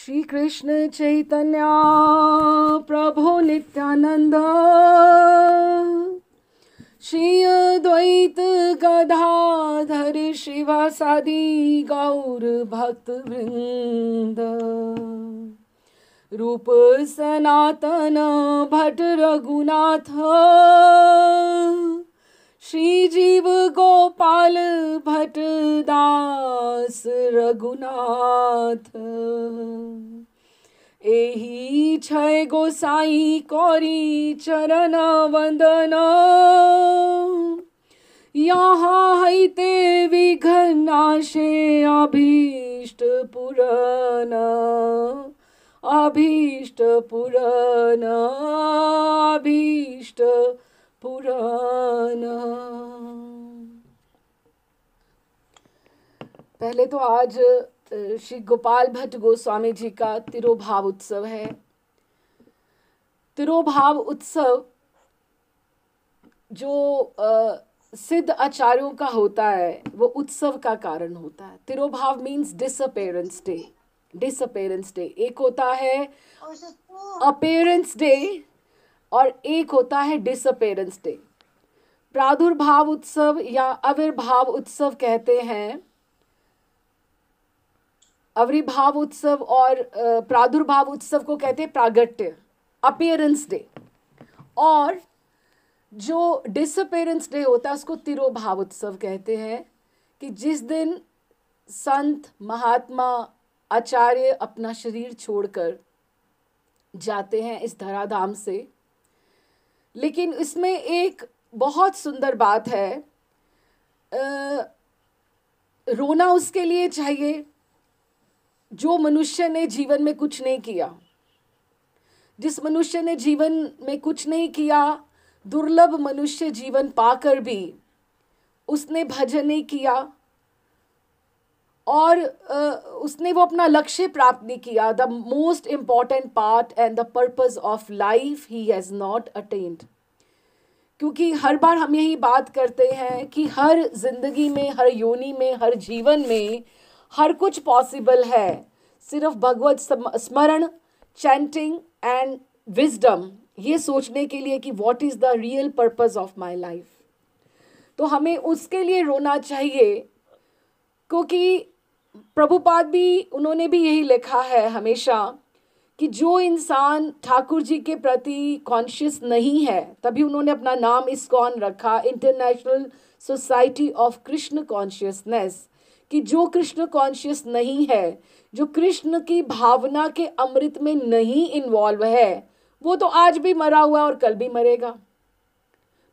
श्री कृष्ण चैतन्य प्रभु नित्यानंद श्री अद्वैत गदाधर शिवासादि गौर भक्त वृंद रूप सनातन भट्ट रघुनाथ श्री जीव गोपाल भट्ट दास रघुनाथ एहि छय गोसाई कौरी चरण वंदन यहाँ हैते विघ्न नाशे अभीष्ट पुराण अभीष्ट पुराण अभीष्ट पुराण। पहले तो आज श्री गोपाल भट्ट गोस्वामी जी का तिरोभाव उत्सव है। तिरोभाव उत्सव जो सिद्ध आचार्यों का होता है वो उत्सव का कारण होता है। Tirobhava means disappearance day. Disappearance day एक होता है अपेरेंस डे और एक होता है डिसअपेरेंस डे। प्रादुर्भाव उत्सव या आविर्भाव उत्सव कहते हैं। आविर्भाव उत्सव और प्रादुर्भाव उत्सव को कहते हैं प्रागट्य, अपीयरेंस डे। और जो डिसअपेरेंस डे होता है उसको तिरोभाव उत्सव कहते हैं, कि जिस दिन संत महात्मा आचार्य अपना शरीर छोड़कर जाते हैं इस धराधाम से। लेकिन इसमें एक बहुत सुंदर बात है, रोना उसके लिए चाहिए जो मनुष्य ने जीवन में कुछ नहीं किया। जिस मनुष्य ने जीवन में कुछ नहीं किया, दुर्लभ मनुष्य जीवन पाकर भी उसने भजन नहीं किया और उसने वो अपना लक्ष्य प्राप्त नहीं किया। The most important part and the purpose of life he has not attend. क्योंकि हर बार हम यही बात करते हैं कि हर जिंदगी में, हर योनि में, हर जीवन में हर कुछ पॉसिबल है, सिर्फ भगवत स्मरण, चैंटिंग एंड विजडम, ये सोचने के लिए कि what is the real purpose of my life. तो हमें उसके लिए रोना चाहिए, क्योंकि प्रभुपाद भी, उन्होंने भी यही लिखा है हमेशा कि जो इंसान ठाकुर जी के प्रति कॉन्शियस नहीं है, तभी उन्होंने अपना नाम इस्कॉन रखा, international society of Krishna consciousness, कि जो कृष्ण कॉन्शियस नहीं है, जो कृष्ण की भावना के अमृत में नहीं इन्वॉल्व है, वो तो आज भी मरा हुआ है और कल भी मरेगा।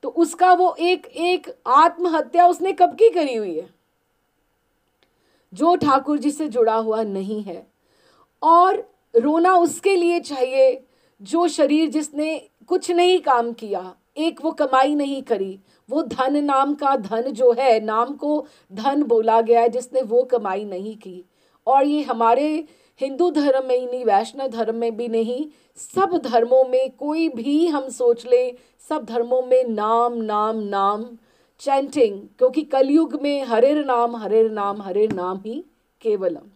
तो उसका वो एक आत्महत्या उसने कब की करी हुई है, जो ठाकुर जी से जुड़ा हुआ नहीं है। और रोना उसके लिए चाहिए जो शरीर जिसने कुछ नहीं काम किया, एक वो कमाई नहीं करी, वो धन नाम का धन जो है, नाम को धन बोला गया है, जिसने वो कमाई नहीं की। और ये हमारे हिंदू धर्म में ही नहीं, वैष्णव धर्म में भी नहीं, सब धर्मों में कोई भी हम सोच ले, सब धर्मों में नाम नाम नाम चैंटिंग, क्योंकि कलयुग में हरेर नाम हरेर नाम हरेर नाम ही केवलम।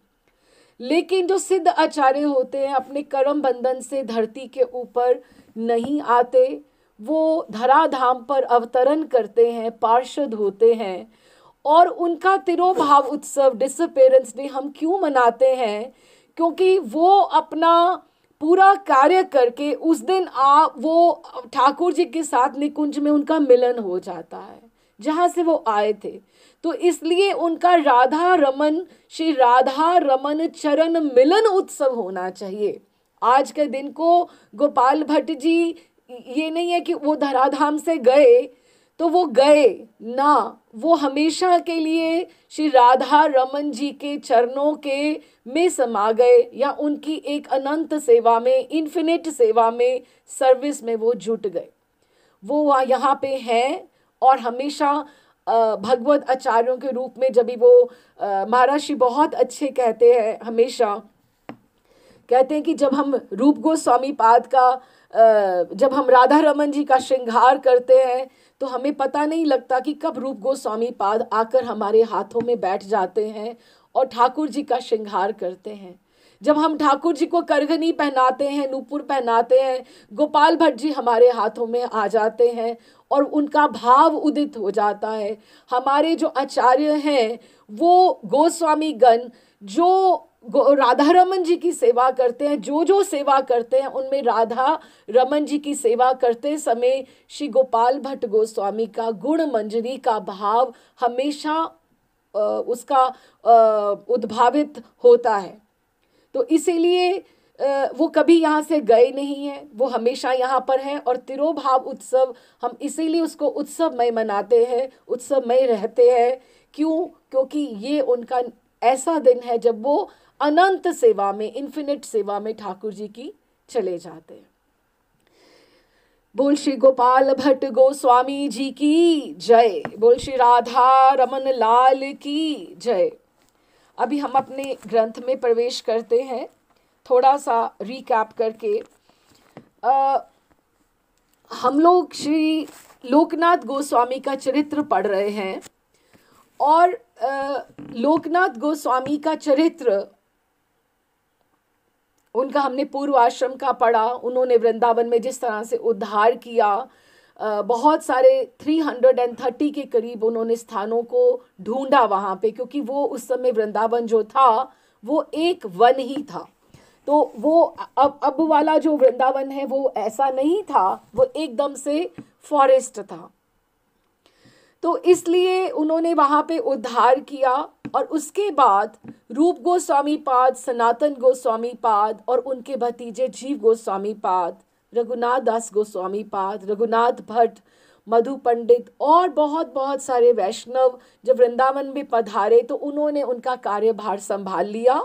लेकिन जो सिद्ध आचार्य होते हैं अपने कर्म बंधन से धरती के ऊपर नहीं आते, वो धराधाम पर अवतरण करते हैं, पार्षद होते हैं। और उनका तिरोभाव उत्सव, डिसअपेरेंस डे हम क्यों मनाते हैं? क्योंकि वो अपना पूरा कार्य करके उस दिन वो ठाकुर जी के साथ निकुंज में उनका मिलन हो जाता है, जहाँ से वो आए थे। तो इसलिए उनका राधा रमन, श्री राधा रमन चरण मिलन उत्सव होना चाहिए। आज के दिन को गोपाल भट्ट जी, ये नहीं है कि वो धराधाम से गए तो वो गए ना, वो हमेशा के लिए श्री राधा रमन जी के चरणों के में समा गए, या उनकी एक अनंत सेवा में, इन्फिनिट सेवा में, सर्विस में वो जुट गए। वो यहाँ पे हैं और हमेशा भगवत आचार्यों के रूप में, जब भी वो महाराज श्री बहुत अच्छे कहते हैं, हमेशा कहते हैं कि जब हम रूप गोस्वामी पाद का, जब हम राधा रमन जी का श्रृंगार करते हैं तो हमें पता नहीं लगता कि कब रूप गोस्वामी पाद आकर हमारे हाथों में बैठ जाते हैं और ठाकुर जी का श्रृंगार करते हैं। जब हम ठाकुर जी को करघनी पहनाते हैं, नूपुर पहनाते हैं, गोपाल भट्ट जी हमारे हाथों में आ जाते हैं और उनका भाव उदित हो जाता है। हमारे जो आचार्य हैं वो गोस्वामी गण जो राधा रमन जी की सेवा करते हैं, जो सेवा करते हैं उनमें राधा रमन जी की सेवा करते समय श्री गोपाल भट्ट गोस्वामी का गुण मंजरी का भाव हमेशा उसका उद्भावित होता है। तो इसीलिए वो कभी यहाँ से गए नहीं हैं, वो हमेशा यहाँ पर हैं। और तिरोभाव उत्सव हम इसीलिए उसको उत्सवमय मनाते हैं, उत्सवमय रहते हैं। क्यों? क्योंकि ये उनका ऐसा दिन है जब वो अनंत सेवा में, इन्फिनिट सेवा में ठाकुर जी की चले जाते हैं। बोल श्री गोपाल भट्ट गोस्वामी जी की जय, बोल श्री राधा रमन लाल की जय। अभी हम अपने ग्रंथ में प्रवेश करते हैं। थोड़ा सा रिकैप करके हम लोग श्री लोकनाथ गोस्वामी का चरित्र पढ़ रहे हैं और लोकनाथ गोस्वामी का चरित्र, उनका हमने पूर्व आश्रम का पढ़ा। उन्होंने वृंदावन में जिस तरह से उद्धार किया, बहुत सारे 330 के करीब उन्होंने स्थानों को ढूंढा वहाँ पे, क्योंकि वो उस समय वृंदावन जो था वो एक वन ही था। तो वो अब वाला जो वृंदावन है वो ऐसा नहीं था, वो एकदम से फॉरेस्ट था। तो इसलिए उन्होंने वहाँ पे उद्धार किया और उसके बाद रूप गोस्वामी पाद, सनातन गोस्वामी पाद और उनके भतीजे जीव गोस्वामी पाद, रघुनाथ दास गोस्वामी पाद, रघुनाथ भट्ट, मधु पंडित और बहुत बहुत सारे वैष्णव जब वृंदावन में पधारे तो उन्होंने उनका कार्यभार संभाल लिया।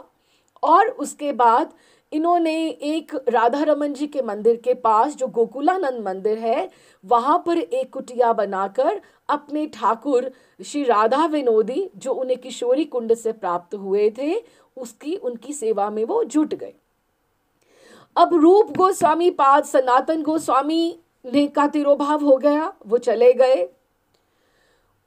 और उसके बाद इन्होंने एक राधा रमन जी के मंदिर के पास जो गोकुलानंद मंदिर है वहाँ पर एक कुटिया बनाकर अपने ठाकुर श्री राधा विनोदी जो उन्हें किशोरी कुंड से प्राप्त हुए थे उसकी उनकी सेवा में वो जुट गए। अब रूप गोस्वामी पाद, सनातन गोस्वामी ने का तिरोभाव हो गया, वो चले गए।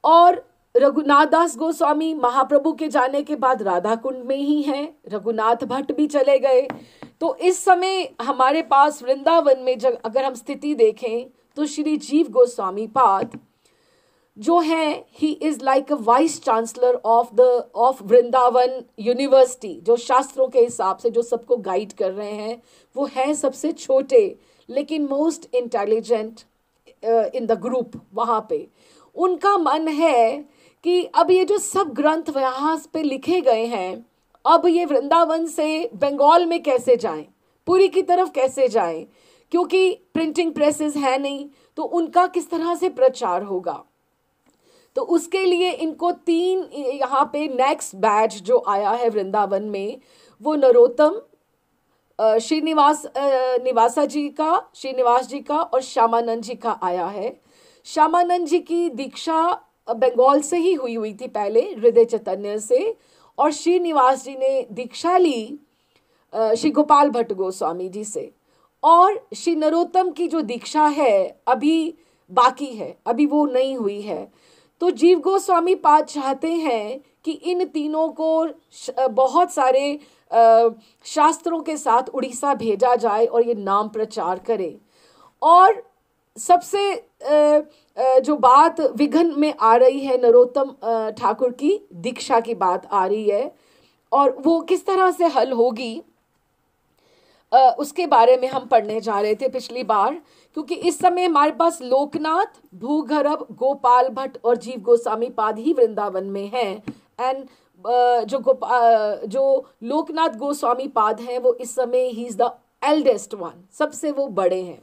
और रघुनाथ दास गोस्वामी महाप्रभु के जाने के बाद राधा कुंड में ही हैं। रघुनाथ भट्ट भी चले गए। तो इस समय हमारे पास वृंदावन में जब अगर हम स्थिति देखें तो श्री जीव गोस्वामी पाद जो है, he is like a vice chancellor of Vrindavan university, जो शास्त्रों के हिसाब से जो सबको गाइड कर रहे हैं। वो है सबसे छोटे लेकिन most intelligent in the group. वहाँ पे उनका मन है कि अब ये जो सब ग्रंथ यहाँ पे लिखे गए हैं, अब ये वृंदावन से बंगाल में कैसे जाएं, पुरी की तरफ कैसे जाएं, क्योंकि प्रिंटिंग प्रेसेस है नहीं, तो उनका किस तरह से प्रचार होगा। तो उसके लिए इनको 3 यहाँ पे नेक्स्ट बैच जो आया है वृंदावन में, वो नरोत्तम, श्रीनिवास जी का और श्यामानंद जी का आया है। श्यामानंद जी की दीक्षा बंगाल से ही हुई थी पहले, हृदय चैतन्य से, और श्रीनिवास जी ने दीक्षा ली श्री गोपाल भट्ट गोस्वामी जी से। और श्री नरोत्तम की जो दीक्षा है अभी बाकी है, अभी वो नहीं हुई है। तो जीव गोस्वामी पाद चाहते हैं कि इन तीनों को बहुत सारे शास्त्रों के साथ उड़ीसा भेजा जाए और ये नाम प्रचार करें। और सबसे जो बात विघन में आ रही है, नरोत्तम ठाकुर की दीक्षा की बात आ रही है और वो किस तरह से हल होगी उसके बारे में हम पढ़ने जा रहे थे पिछली बार। क्योंकि इस समय हमारे पास लोकनाथ, भूगर्भ, गोपाल भट्ट और जीव गोस्वामी पाद ही वृंदावन में हैं। एंड जो लोकनाथ गोस्वामी पाद हैं वो इस समय he is the eldest one, सबसे वो बड़े हैं।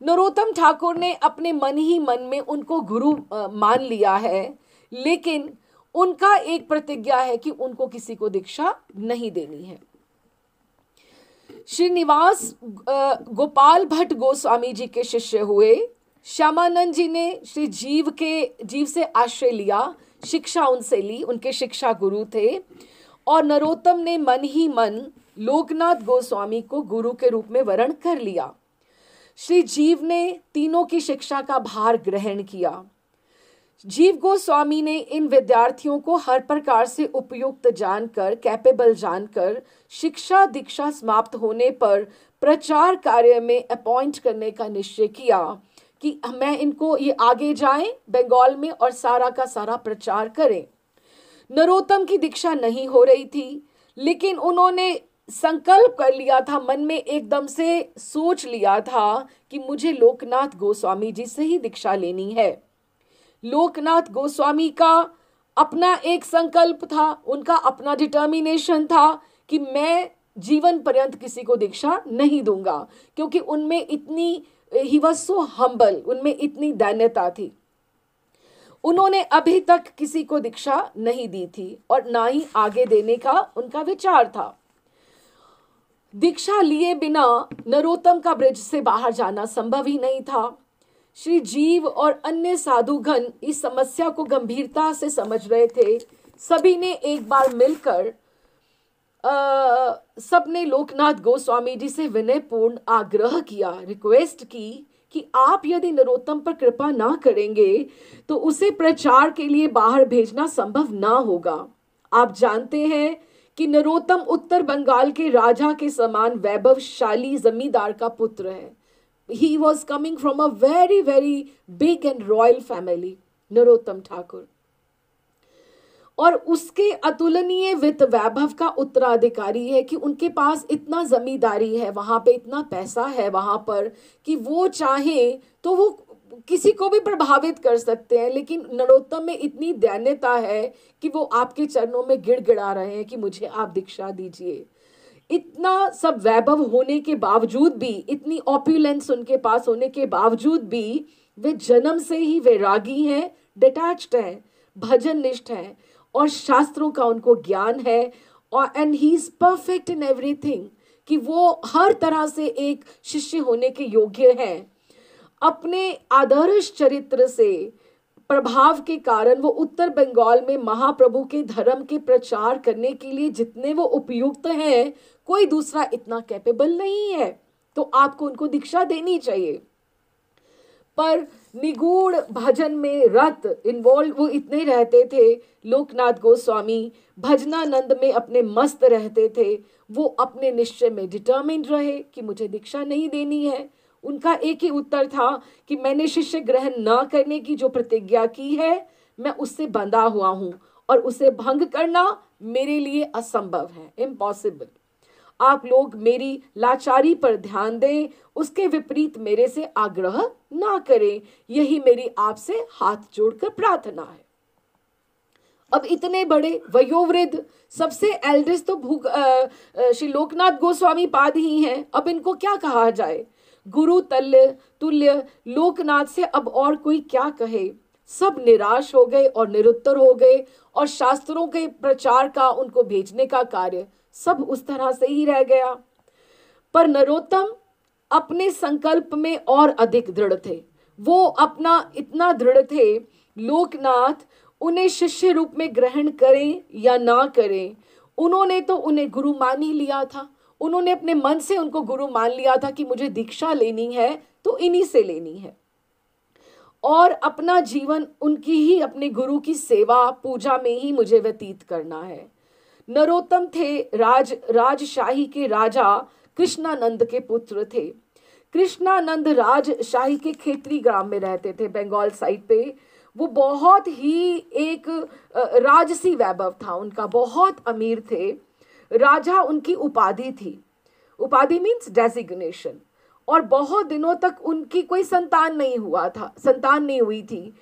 नरोत्तम ठाकुर ने अपने मन ही मन में उनको गुरु मान लिया है, लेकिन उनका एक प्रतिज्ञा है कि उनको किसी को दीक्षा नहीं देनी है। श्रीनिवास गोपाल भट्ट गोस्वामी जी के शिष्य हुए। श्यामानंद जी ने श्री जीव से आश्रय लिया, शिक्षा उनसे ली, उनके शिक्षा गुरु थे। और नरोत्तम ने मन ही मन लोकनाथ गोस्वामी को गुरु के रूप में वरण कर लिया। श्री जीव ने तीनों की शिक्षा का भार ग्रहण किया। जीव गोस्वामी ने इन विद्यार्थियों को हर प्रकार से उपयुक्त जानकर, कैपेबल जानकर, शिक्षा दीक्षा समाप्त होने पर प्रचार कार्य में अपॉइंट करने का निश्चय किया कि मैं इनको ये आगे जाएं बंगाल में और सारा का सारा प्रचार करें। नरोत्तम की दीक्षा नहीं हो रही थी, लेकिन उन्होंने संकल्प कर लिया था, मन में एकदम से सोच लिया था कि मुझे लोकनाथ गोस्वामी जी से ही दीक्षा लेनी है। लोकनाथ गोस्वामी का अपना एक संकल्प था, उनका अपना डिटर्मिनेशन था कि मैं जीवन पर्यंत किसी को दीक्षा नहीं दूंगा, क्योंकि उनमें इतनी ही वॉज सो हम्बल, उनमें इतनी दैन्यता थी। उन्होंने अभी तक किसी को दीक्षा नहीं दी थी और ना ही आगे देने का उनका विचार था। दीक्षा लिए बिना नरोत्तम का ब्रिज से बाहर जाना संभव ही नहीं था। श्री जीव और अन्य साधुगण इस समस्या को गंभीरता से समझ रहे थे। सभी ने एक बार मिलकर सबने लोकनाथ गोस्वामी जी से विनयपूर्ण आग्रह किया, रिक्वेस्ट की कि आप यदि नरोत्तम पर कृपा ना करेंगे तो उसे प्रचार के लिए बाहर भेजना संभव ना होगा। आप जानते हैं कि नरोत्तम उत्तर बंगाल के राजा के समान वैभवशाली जमींदार का पुत्र है। He was coming from a very, very big and royal family, Narottam Thakur. और उसके अतुलनीय वित्त वैभव का उत्तराधिकारी है कि उनके पास इतना जमींदारी है, वहां पे इतना पैसा है वहां पर कि वो चाहे तो वो किसी को भी प्रभावित कर सकते हैं। लेकिन नरोत्तम में इतनी दैन्यता है कि वो आपके चरणों में गिड़गिड़ा रहे हैं कि मुझे आप दीक्षा दीजिए। इतना सब वैभव होने के बावजूद भी, इतनी ऑप्युलेंस उनके पास होने के बावजूद भी वे जन्म से ही वैरागी हैं, डिटैच्ड हैं, भजन निष्ठ हैं और शास्त्रों का उनको ज्ञान है। और and he is perfect in everything, कि वो हर तरह से एक शिष्य होने के योग्य हैं। अपने आदर्श चरित्र से प्रभाव के कारण वो उत्तर बंगाल में महाप्रभु के धर्म के प्रचार करने के लिए जितने वो उपयुक्त हैं, कोई दूसरा इतना कैपेबल नहीं है। तो आपको उनको दीक्षा देनी चाहिए। पर निगूढ़ भजन में रत इन्वॉल्व वो इतने रहते थे। लोकनाथ गोस्वामी भजनानंद में अपने मस्त रहते थे। वो अपने निश्चय में डिटर्मिन्ड रहे कि मुझे दीक्षा नहीं देनी है। उनका एक ही उत्तर था कि मैंने शिष्य ग्रहण न करने की जो प्रतिज्ञा की है, मैं उससे बंधा हुआ हूं और उसे भंग करना मेरे लिए असंभव है, इम्पॉसिबल। आप लोग मेरी लाचारी पर ध्यान दें, उसके विपरीत मेरे से आग्रह ना करें, यही मेरी आपसे हाथ जोड़कर प्रार्थना है। अब इतने बड़े वयोवृद्ध, सबसे एल्डेस्ट तो श्री लोकनाथ गोस्वामी पाद ही हैं। अब इनको क्या कहा जाए? गुरु तुल्य लोकनाथ से अब और कोई क्या कहे? सब निराश हो गए और निरुत्तर हो गए और शास्त्रों के प्रचार का उनको भेजने का कार्य सब उस तरह से ही रह गया। पर नरोत्तम अपने संकल्प में और अधिक दृढ़ थे। वो अपना इतना दृढ़ थे, लोकनाथ उन्हें शिष्य रूप में ग्रहण करें या ना करें, उन्होंने तो उन्हें गुरु मान ही लिया था। उन्होंने अपने मन से उनको गुरु मान लिया था कि मुझे दीक्षा लेनी है तो इन्हीं से लेनी है और अपना जीवन उनकी ही, अपने गुरु की सेवा पूजा में ही मुझे व्यतीत करना है। नरोत्तम थे राजशाही के राजा कृष्णानंद के पुत्र थे। कृष्णानंद राजशाही के खेतरी ग्राम में रहते थे, बंगाल साइड पे। वो बहुत ही एक राजसी वैभव था उनका, बहुत अमीर थे। राजा उनकी उपाधि थी। उपाधि मीन्स डेजिग्नेशन। और बहुत दिनों तक उनकी कोई संतान नहीं हुई थी।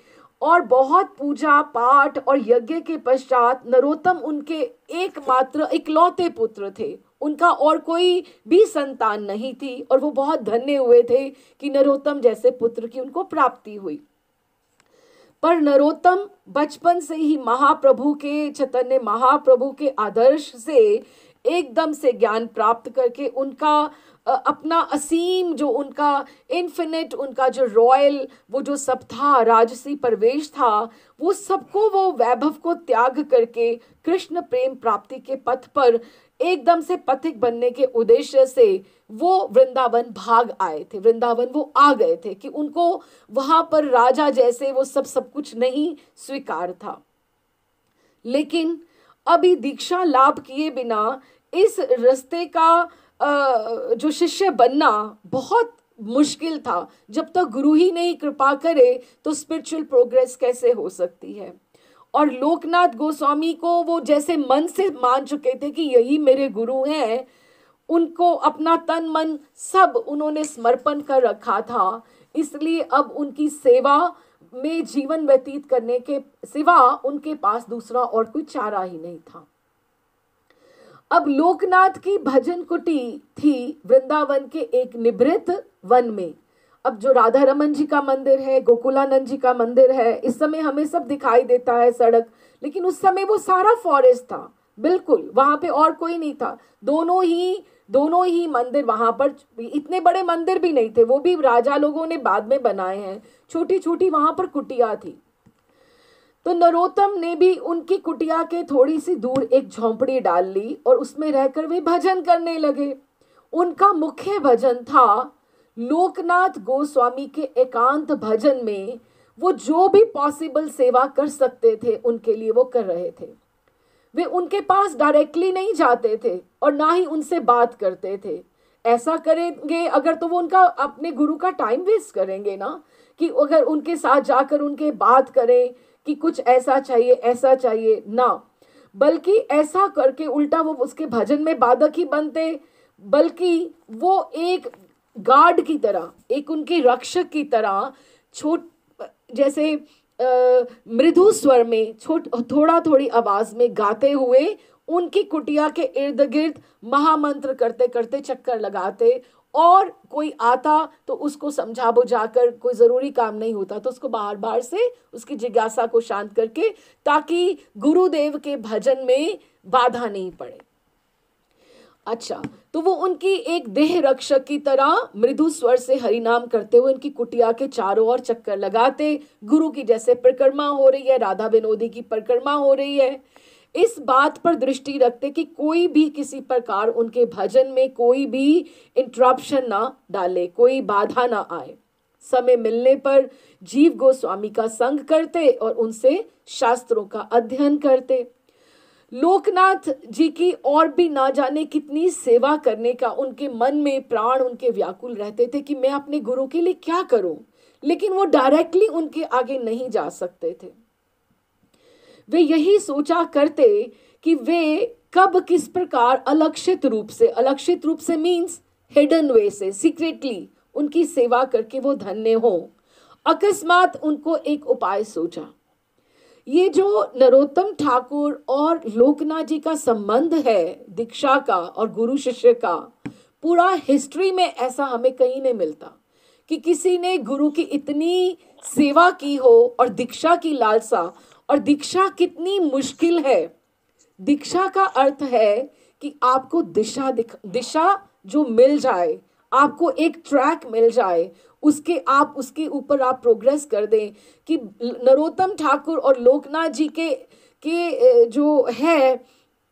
और बहुत पूजा पाठ और यज्ञ के पश्चात नरोत्तम उनके एकमात्र इकलौते पुत्र थे। उनका और कोई भी संतान नहीं थी और वो बहुत धन्य हुए थे कि नरोत्तम जैसे पुत्र की उनको प्राप्ति हुई। पर नरोत्तम बचपन से ही महाप्रभु के चैतन्य महाप्रभु के आदर्श से एकदम से ज्ञान प्राप्त करके उनका अपना असीम, जो उनका इन्फिनिट, उनका जो रॉयल वो जो सब था, राजसी प्रवेश था, वो सबको, वो वैभव को त्याग करके कृष्ण प्रेम प्राप्ति के पथ पर एकदम से पथिक बनने के उद्देश्य से वो वृंदावन भाग आए थे, वृंदावन वो आ गए थे कि उनको वहां पर राजा जैसे वो सब कुछ नहीं स्वीकार था। लेकिन अभी दीक्षा लाभ किए बिना इस रास्ते का जो शिष्य बनना बहुत मुश्किल था। जब तक गुरु ही नहीं कृपा करे तो स्पिरिचुअल प्रोग्रेस कैसे हो सकती है। और लोकनाथ गोस्वामी को वो जैसे मन से मान चुके थे कि यही मेरे गुरु हैं, उनको अपना तन मन सब उन्होंने समर्पण कर रखा था, इसलिए अब उनकी सेवा में जीवन व्यतीत करने के सिवा उनके पास दूसरा और कोई चारा ही नहीं था। अब लोकनाथ की भजन कुटी थी वृंदावन के एक निभृत वन में। अब जो राधा रमन जी का मंदिर है, गोकुलानंद जी का मंदिर है, इस समय हमें सब दिखाई देता है सड़क, लेकिन उस समय वो सारा फॉरेस्ट था, बिल्कुल वहां पे और कोई नहीं था। दोनों ही मंदिर, वहां पर इतने बड़े मंदिर भी नहीं थे, वो भी राजा लोगों ने बाद में बनाए हैं, छोटी छोटी वहां पर कुटिया थी। तो नरोत्तम ने भी उनकी कुटिया के थोड़ी सी दूर एक झोंपड़ी डाल ली और उसमें रहकर वे भजन करने लगे। उनका मुख्य भजन था लोकनाथ गोस्वामी के एकांत भजन में वो जो भी पॉसिबल सेवा कर सकते थे उनके लिए वो कर रहे थे। वे उनके पास डायरेक्टली नहीं जाते थे और ना ही उनसे बात करते थे। ऐसा करेंगे अगर तो वो उनका अपने गुरु का टाइम वेस्ट करेंगे ना, कि अगर उनके साथ जाकर उनके बात करें कि कुछ ऐसा चाहिए ना, बल्कि ऐसा करके उल्टा वो उसके भजन में बाधक ही बनते, बल्कि वो एक गार्ड की तरह, एक उनके रक्षक की तरह जैसे मृदु स्वर में थोड़ा थोड़ी आवाज में गाते हुए उनकी कुटिया के इर्द गिर्द महामंत्र करते करते चक्कर लगाते, और कोई आता तो उसको समझा बुझाकर, कोई जरूरी काम नहीं होता तो उसको बाहर बाहर से उसकी जिज्ञासा को शांत करके, ताकि गुरुदेव के भजन में बाधा नहीं पड़े। अच्छा, तो वो उनकी एक देह रक्षक की तरह मृदु स्वर से हरिनाम करते हुए उनकी कुटिया के चारों ओर चक्कर लगाते। गुरु की जैसे परिक्रमा हो रही है, राधा विनोदी की परिक्रमा हो रही है, इस बात पर दृष्टि रखते कि कोई भी किसी प्रकार उनके भजन में कोई भी इंटरप्शन ना डाले, कोई बाधा ना आए। समय मिलने पर जीव गोस्वामी का संग करते और उनसे शास्त्रों का अध्ययन करते। लोकनाथ जी की और भी ना जाने कितनी सेवा करने का उनके मन में प्राण उनके व्याकुल रहते थे कि मैं अपने गुरु के लिए क्या करूं, लेकिन वो डायरेक्टली उनके आगे नहीं जा सकते थे। वे यही सोचा करते कि वे कब किस प्रकार अलक्षित रूप से मीन्स हिडन वे से, सीक्रेटली उनकी सेवा करके वो धन्य हो। अकस्मात उनको एक उपाय सूझा। ये जो नरोत्तम ठाकुर और लोकनाथ जी का संबंध है दीक्षा का और गुरु शिष्य का, पूरा हिस्ट्री में ऐसा हमें कहीं नहीं मिलता कि किसी ने गुरु की इतनी सेवा की हो और दीक्षा की लालसा। और दीक्षा कितनी मुश्किल है। दीक्षा का अर्थ है कि आपको दिशा जो मिल जाए, आपको एक ट्रैक मिल जाए, उसके ऊपर आप प्रोग्रेस कर दें। कि नरोत्तम ठाकुर और लोकनाथ जी के जो है,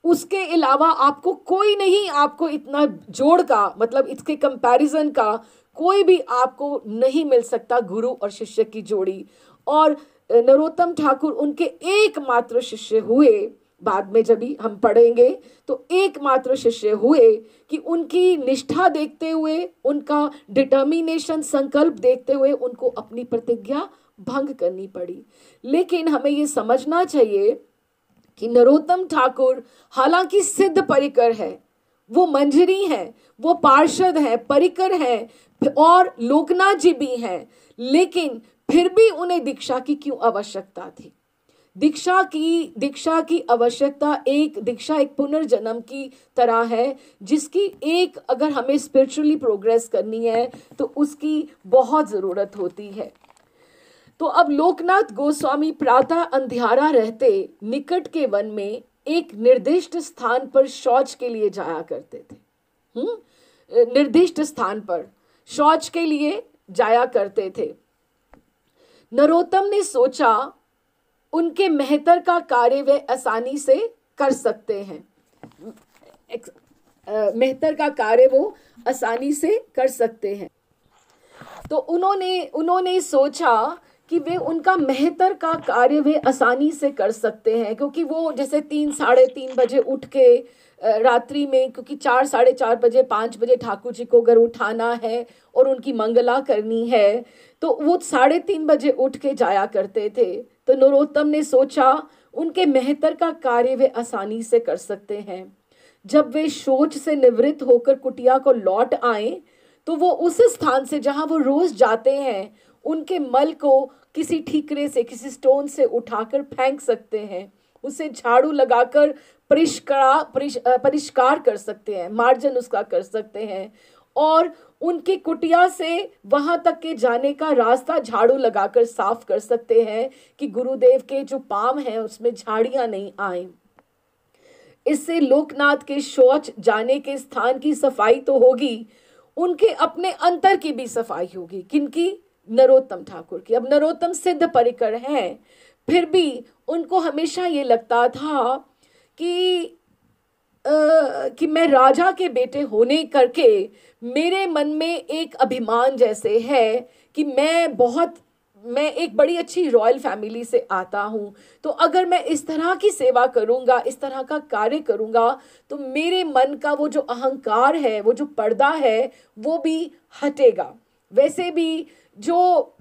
उसके अलावा आपको कोई नहीं, आपको इतना जोड़ का मतलब इसके कंपैरिजन का कोई भी आपको नहीं मिल सकता गुरु और शिष्य की जोड़ी। और नरोत्तम ठाकुर उनके एकमात्र शिष्य हुए। बाद में जब भी हम पढ़ेंगे तो एकमात्र शिष्य हुए कि उनकी निष्ठा देखते हुए, उनका डिटर्मिनेशन, संकल्प देखते हुए उनको अपनी प्रतिज्ञा भंग करनी पड़ी। लेकिन हमें ये समझना चाहिए कि नरोत्तम ठाकुर हालांकि सिद्ध परिकर है, वो मंजरी हैं, वो पार्षद हैं, परिकर हैं, और लोकनाथ जी भी हैं, लेकिन फिर भी उन्हें दीक्षा की क्यों आवश्यकता थी? दीक्षा की आवश्यकता, दीक्षा एक पुनर्जन्म की तरह है, जिसकी एक अगर हमें स्पिरिचुअली प्रोग्रेस करनी है तो उसकी बहुत जरूरत होती है। तो अब लोकनाथ गोस्वामी प्रातः अंधियारा रहते निकट के वन में एक निर्दिष्ट स्थान पर शौच के लिए जाया करते थे। निर्दिष्ट स्थान पर शौच के लिए जाया करते थे। नरोत्तम ने सोचा उनके मेहतर का कार्य वे आसानी से कर सकते हैं। मेहतर का कार्य वो आसानी से कर सकते हैं। तो उन्होंने सोचा कि वे उनका मेहतर का कार्य वे आसानी से कर सकते हैं, क्योंकि वो जैसे 3 साढ़े 3 बजे उठ के रात्रि में, क्योंकि 4 साढ़े 4 बजे 5 बजे ठाकुर जी को अगर उठाना है और उनकी मंगला करनी है तो वो 3:30 बजे उठ के जाया करते थे। तो नरोत्तम ने सोचा उनके मेहतर का कार्य वे आसानी से कर सकते हैं। जब वे शौच से निवृत्त होकर कुटिया को लौट आए तो वो उस स्थान से जहां वो रोज जाते हैं उनके मल को किसी ठीकरे से, किसी स्टोन से उठाकर फेंक सकते हैं, उसे झाड़ू लगाकर परिष्कार कर सकते हैं, मार्जन उसका कर सकते हैं, और उनकी कुटिया से वहां तक के जाने का रास्ता झाड़ू लगाकर साफ कर सकते हैं कि गुरुदेव के जो पांव हैं उसमें झाड़ियां नहीं आए। इससे लोकनाथ के शौच जाने के स्थान की सफाई तो होगी, उनके अपने अंतर की भी सफाई होगी। किनकी? नरोत्तम ठाकुर की। अब नरोत्तम सिद्ध परिकर हैं, फिर भी उनको हमेशा ये लगता था कि मैं राजा के बेटे होने करके मेरे मन में एक अभिमान जैसे है कि मैं एक बड़ी अच्छी रॉयल फैमिली से आता हूँ, तो अगर मैं इस तरह की सेवा करूँगा, इस तरह का कार्य करूँगा, तो मेरे मन का वो जो अहंकार है, वो जो पर्दा है, वो भी हटेगा। वैसे भी जो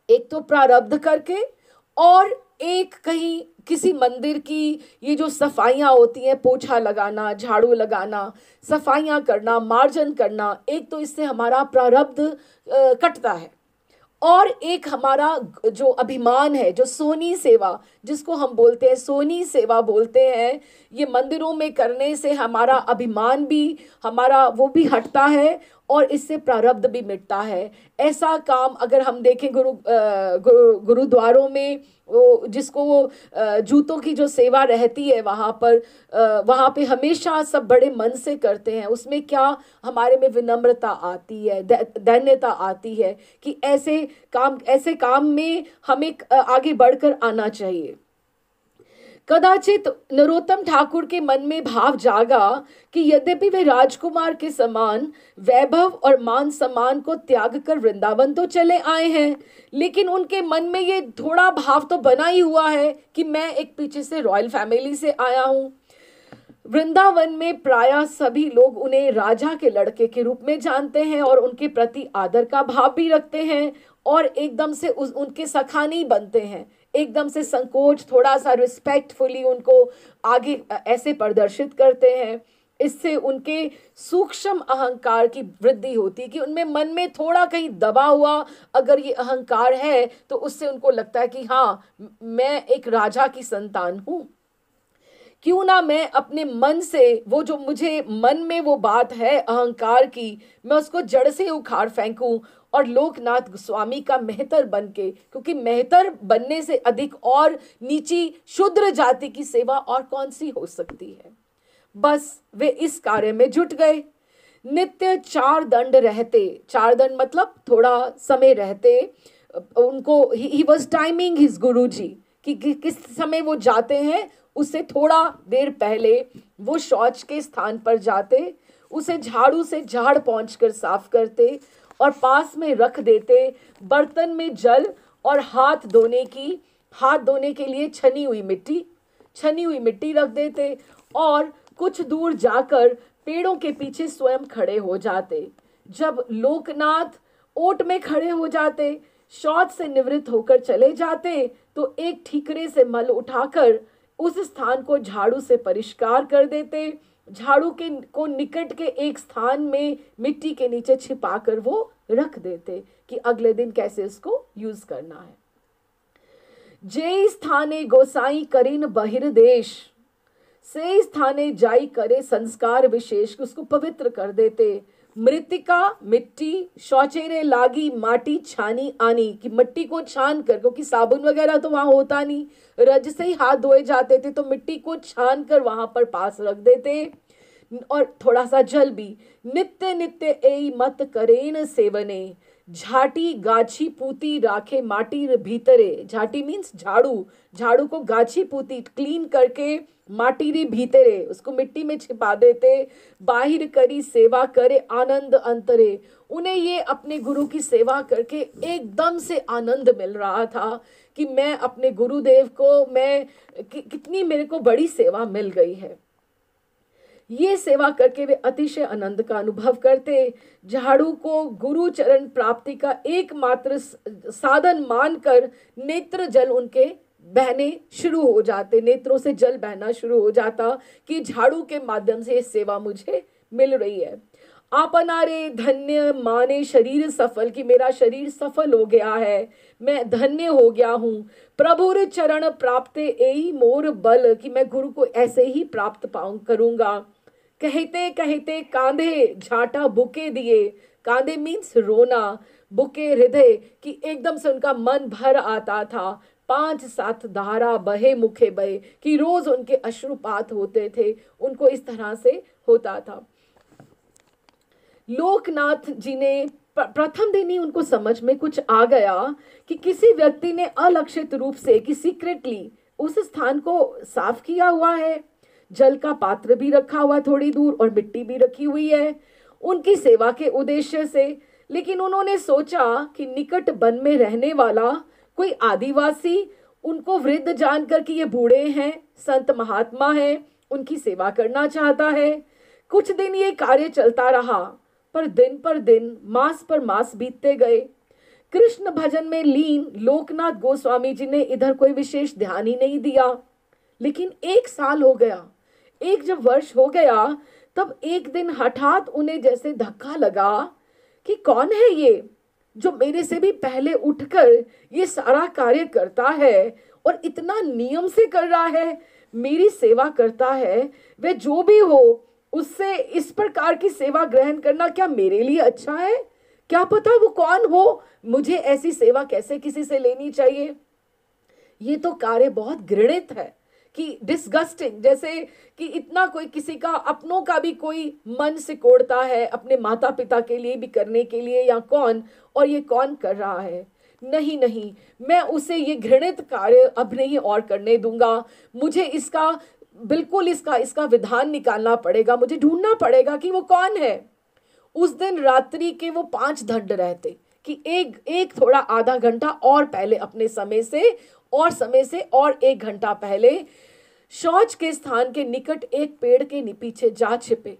एक तो प्रारब्ध करके और एक कहीं किसी मंदिर की ये जो सफाइयाँ होती हैं, पोछा लगाना, झाड़ू लगाना, सफाइयाँ करना, मार्जन करना, एक तो इससे हमारा प्रारब्ध कटता है, और एक हमारा जो अभिमान है, जो सोनी सेवा जिसको हम बोलते हैं, सोनी सेवा बोलते हैं, ये मंदिरों में करने से हमारा अभिमान भी, हमारा वो भी हटता है और इससे प्रारब्ध भी मिटता है। ऐसा काम अगर हम देखें गुरुद्वारों में, वो जिसको वो जूतों की जो सेवा रहती है वहाँ पे हमेशा सब बड़े मन से करते हैं। उसमें क्या हमारे में विनम्रता आती है, दैन्यता आती है कि ऐसे काम में हमें आगे बढ़कर आना चाहिए। कदाचित नरोत्तम ठाकुर के मन में भाव जागा कि यद्यपि वे राजकुमार के समान वैभव और मान सम्मान को त्याग कर वृंदावन तो चले आए हैं, लेकिन उनके मन में ये थोड़ा भाव तो बना ही हुआ है कि मैं एक पीछे से रॉयल फैमिली से आया हूँ। वृंदावन में प्रायः सभी लोग उन्हें राजा के लड़के के रूप में जानते हैं और उनके प्रति आदर का भाव भी रखते हैं, और एकदम से उनके सखा नहीं बनते हैं, एकदम से संकोच, थोड़ा सा रिस्पेक्टफुली उनको आगे ऐसे प्रदर्शित करते हैं। इससे उनके सूक्ष्म अहंकार की वृद्धि होती है कि उनमें मन में थोड़ा कहीं दबा हुआ अगर ये अहंकार है तो उससे उनको लगता है कि हाँ, मैं एक राजा की संतान हूँ, क्यों ना मैं अपने मन से वो जो मुझे मन में वो बात है अहंकार की, मैं उसको जड़ से उखाड़ फेंकूं और लोकनाथ गोस्वामी का मेहतर बनके, क्योंकि मेहतर बनने से अधिक और नीची शूद्र जाति की सेवा और कौन सी हो सकती है। बस वे इस कार्य में जुट गए। नित्य 4 दंड रहते, 4 दंड मतलब थोड़ा समय रहते उनको, ही वॉज टाइमिंग हिज गुरु जी कि किस समय वो जाते हैं, उससे थोड़ा देर पहले वो शौच के स्थान पर जाते, उसे झाड़ू से झाड़ पहुंचकर साफ करते और पास में रख देते बर्तन में जल और हाथ धोने के लिए छनी हुई मिट्टी रख देते और कुछ दूर जाकर पेड़ों के पीछे स्वयं खड़े हो जाते। जब लोकनाथ ओट में खड़े हो जाते, शौच से निवृत्त होकर चले जाते, तो एक ठीकरे से मल उठाकर उस स्थान को झाड़ू से परिष्कार कर देते, झाड़ू को निकट के एक स्थान में मिट्टी के नीचे छिपाकर वो रख देते कि अगले दिन कैसे इसको यूज करना है। जे स्थाने गोसाई करीन बहिर्देश, से स्थाने जाई करे संस्कार विशेष, उसको पवित्र कर देते। मृतिका मिट्टी, शौचेरे लागी माटी छानी आनी, कि मिट्टी को छान कर, क्योंकि साबुन वगैरह तो वहां होता नहीं, रज से ही हाथ धोए जाते थे, तो मिट्टी को छान कर वहां पर पास रख देते और थोड़ा सा जल भी। नित्य नित्य एई मत करेन सेवने, झाटी गाछी पूती राखे माटी रे भीतरे, झाटी मीन्स झाड़ू, झाड़ू को गाछी पूती क्लीन करके माटी रे भीतरे, उसको मिट्टी में छिपा देते, बाहिर करी सेवा करे आनंद अंतरे। उन्हें ये अपने गुरु की सेवा करके एकदम से आनंद मिल रहा था कि मैं अपने गुरुदेव को, मैं कितनी मेरे को बड़ी सेवा मिल गई है। ये सेवा करके वे अतिशय आनंद का अनुभव करते। झाड़ू को गुरु चरण प्राप्ति का एकमात्र साधन मानकर नेत्र जल उनके बहने शुरू हो जाते, नेत्रों से जल बहना शुरू हो जाता कि झाड़ू के माध्यम से ये सेवा मुझे मिल रही है। आपना रे धन्य माने शरीर सफल, कि मेरा शरीर सफल हो गया है, मैं धन्य हो गया हूँ। प्रभु रे चरण प्राप्त एई मोर बल, कि मैं गुरु को ऐसे ही प्राप्त करूंगा। कहते कहते कांधे झाटा बुके दिए, कांधे मीन्स रोना, बुके हृदय, कि एकदम से उनका मन भर आता था। 5-7 धारा बहे मुखे बहे, कि रोज उनके अश्रुपात होते थे, उनको इस तरह से होता था। लोकनाथ जी ने प्रथम दिन ही उनको समझ में कुछ आ गया कि किसी व्यक्ति ने अलक्षित रूप से, कि सीक्रेटली उस स्थान को साफ किया हुआ है, जल का पात्र भी रखा हुआ थोड़ी दूर और मिट्टी भी रखी हुई है उनकी सेवा के उद्देश्य से। लेकिन उन्होंने सोचा कि निकट वन में रहने वाला कोई आदिवासी उनको वृद्ध जानकर कि ये बूढ़े हैं, संत महात्मा हैं, उनकी सेवा करना चाहता है। कुछ दिन ये कार्य चलता रहा, पर दिन मास पर मास बीतते गए। कृष्ण भजन में लीन लोकनाथ गोस्वामी जी ने इधर कोई विशेष ध्यान ही नहीं दिया। लेकिन 1 साल हो गया, एक जब वर्ष हो गया, तब एक दिन हठात उन्हें जैसे धक्का लगा कि कौन है ये जो मेरे से भी पहले उठकर ये सारा कार्य करता है और इतना नियम से कर रहा है, मेरी सेवा करता है। वे जो भी हो, उससे इस प्रकार की सेवा ग्रहण करना क्या मेरे लिए अच्छा है? क्या पता वो कौन हो, मुझे ऐसी सेवा कैसे किसी से लेनी चाहिए। ये तो कार्य बहुत घृणित है, कि डिस्गस्टिंग, जैसे कि इतना कोई किसी का अपनों का भी कोई मन सिकोड़ता है अपने माता पिता के लिए भी करने के लिए, या कौन, और ये कौन कर रहा है। नहीं नहीं, मैं उसे ये घृणित कार्य अब नहीं और करने दूंगा। मुझे इसका बिल्कुल इसका विधान निकालना पड़ेगा, मुझे ढूंढना पड़ेगा कि वो कौन है। उस दिन रात्रि के वो 5 दंड रहते कि एक थोड़ा आधा घंटा और पहले अपने समय से और 1 घंटा पहले शौच के स्थान के निकट एक पेड़ के पीछे जा छिपे।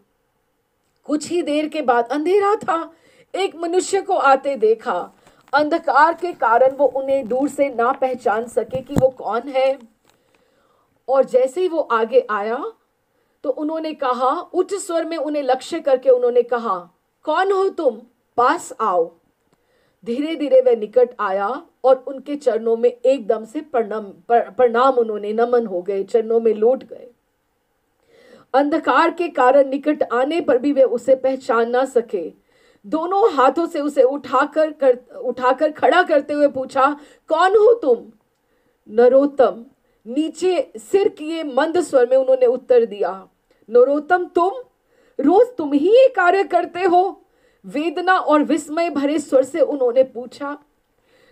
कुछ ही देर के बाद अंधेरा था, एक मनुष्य को आते देखा। अंधकार के कारण वो उन्हें दूर से ना पहचान सके कि वो कौन है। और जैसे ही वो आगे आया तो उन्होंने कहा, उच्च स्वर में उन्हें लक्ष्य करके उन्होंने कहा, कौन हो तुम, पास आओ। धीरे धीरे वह निकट आया और उनके चरणों में एकदम से प्रणाम उन्होंने नमन हो गए, चरणों में लौट गए। अंधकार के कारण निकट आने पर भी वे उसे पहचान ना सके। दोनों हाथों से उसे उठाकर खड़ा करते हुए पूछा, कौन हो तुम? नरोत्तम, नीचे सिर किए मंद स्वर में उन्होंने उत्तर दिया, नरोत्तम तुम, रोज तुम ही ये कार्य करते हो? वेदना और विस्मय भरे स्वर से उन्होंने पूछा।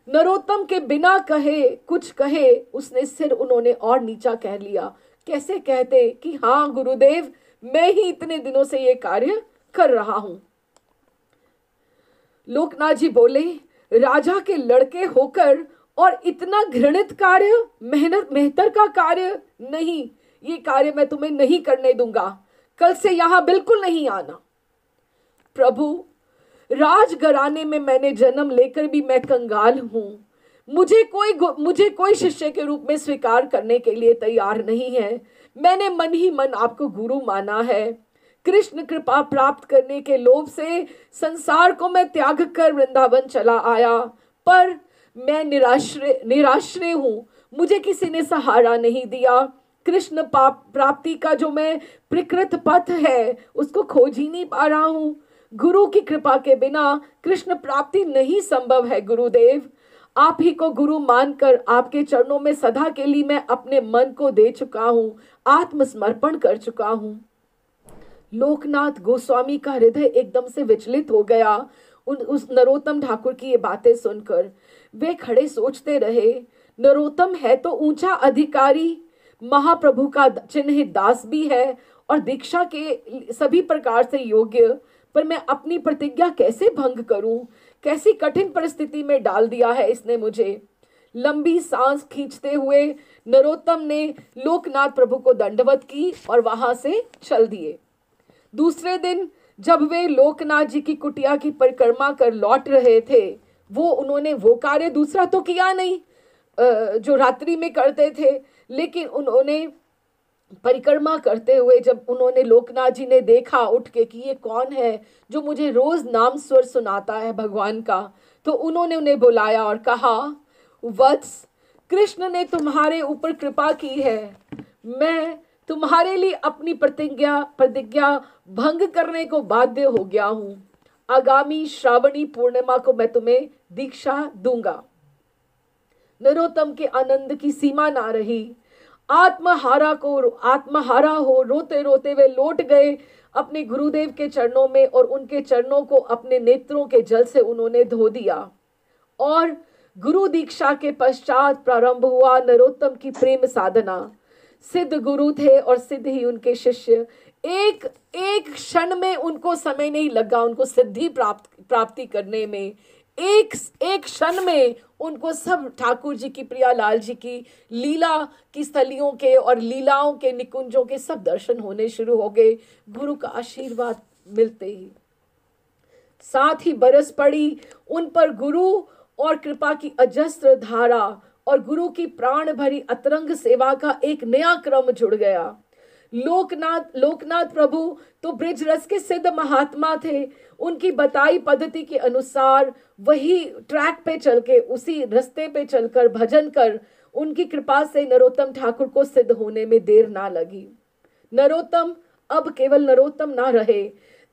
नरोत्तम के बिना कुछ कहे उसने सिर उन्होंने और नीचा कह लिया। कैसे कहते कि हाँ गुरुदेव, मैं ही इतने दिनों से ये कार्य कर रहा हूं। लोकनाथ जी बोले, राजा के लड़के होकर और इतना घृणित कार्य, मेहतर का कार्य नहीं, ये कार्य मैं तुम्हें नहीं करने दूंगा। कल से यहां बिल्कुल नहीं आना। प्रभु, राजघराने में मैंने जन्म लेकर भी मैं कंगाल हूं। मुझे कोई शिष्य के रूप में स्वीकार करने के लिए तैयार नहीं है। मैंने मन ही मन आपको गुरु माना है। कृष्ण कृपा प्राप्त करने के लोभ से संसार को मैं त्याग कर वृंदावन चला आया, पर मैं निराश्रय हूं। मुझे किसी ने सहारा नहीं दिया। कृष्ण प्राप्ति का जो मैं प्रकृत पथ है उसको खोज ही नहीं पा रहा हूं। गुरु की कृपा के बिना कृष्ण प्राप्ति नहीं संभव है। गुरुदेव, आप ही को गुरु मानकर आपके चरणों में सदा के लिए मैं अपने मन को दे चुका हूं, आत्मसमर्पण कर चुका हूं। लोकनाथ गोस्वामी का हृदय एकदम से विचलित हो गया। उस नरोत्तम ठाकुर की ये बातें सुनकर वे खड़े सोचते रहे, नरोत्तम है तो ऊंचा अधिकारी, महाप्रभु का चिन्हित दास भी है और दीक्षा के सभी प्रकार से योग्य, पर मैं अपनी प्रतिज्ञा कैसे भंग करूं? कैसी कठिन परिस्थिति में डाल दिया है इसने मुझे। लंबी सांस खींचते हुए नरोत्तम ने लोकनाथ प्रभु को दंडवत की और वहां से चल दिए। दूसरे दिन जब वे लोकनाथ जी की कुटिया की परिक्रमा कर लौट रहे थे, उन्होंने वो कार्य दूसरा तो किया नहीं जो रात्रि में करते थे, लेकिन उन्होंने परिक्रमा करते हुए जब उन्होंने लोकनाथ जी ने देखा उठ के कि ये कौन है जो मुझे रोज नाम स्वर सुनाता है भगवान का, तो उन्होंने उन्हें बुलाया और कहा, वत्स, कृष्ण ने तुम्हारे ऊपर कृपा की है, मैं तुम्हारे लिए अपनी प्रतिज्ञा भंग करने को बाध्य हो गया हूं। आगामी श्रावणी पूर्णिमा को मैं तुम्हें दीक्षा दूंगा। नरोत्तम के आनंद की सीमा ना रही। आत्महारा हो रोते रोते वे लौट गए अपने गुरुदेव के चरणों में और उनके चरणों को अपने नेत्रों के जल से उन्होंने धो दिया। और गुरु दीक्षा के पश्चात प्रारंभ हुआ नरोत्तम की प्रेम साधना। सिद्ध गुरु थे और सिद्ध ही उनके शिष्य। एक क्षण में उनको समय नहीं लगा उनको सिद्धि प्राप्ति करने में। एक क्षण में उनको सब ठाकुर जी की, प्रियालाल जी की लीला की स्थलियों के और लीलाओं के निकुंजों के सब दर्शन होने शुरू हो गए गुरु का आशीर्वाद मिलते ही। साथ ही बरस पड़ी उन पर गुरु और कृपा की अजस्त्र धारा और गुरु की प्राण भरी अतरंग सेवा का एक नया क्रम जुड़ गया। लोकनाथ प्रभु तो ब्रिज रस के सिद्ध महात्मा थे। उनकी बताई पद्धति के अनुसार वही ट्रैक पे चल के, उसी रास्ते पे चलकर भजन कर उनकी कृपा से नरोत्तम ठाकुर को सिद्ध होने में देर ना लगी। नरोत्तम अब केवल नरोत्तम ना रहे,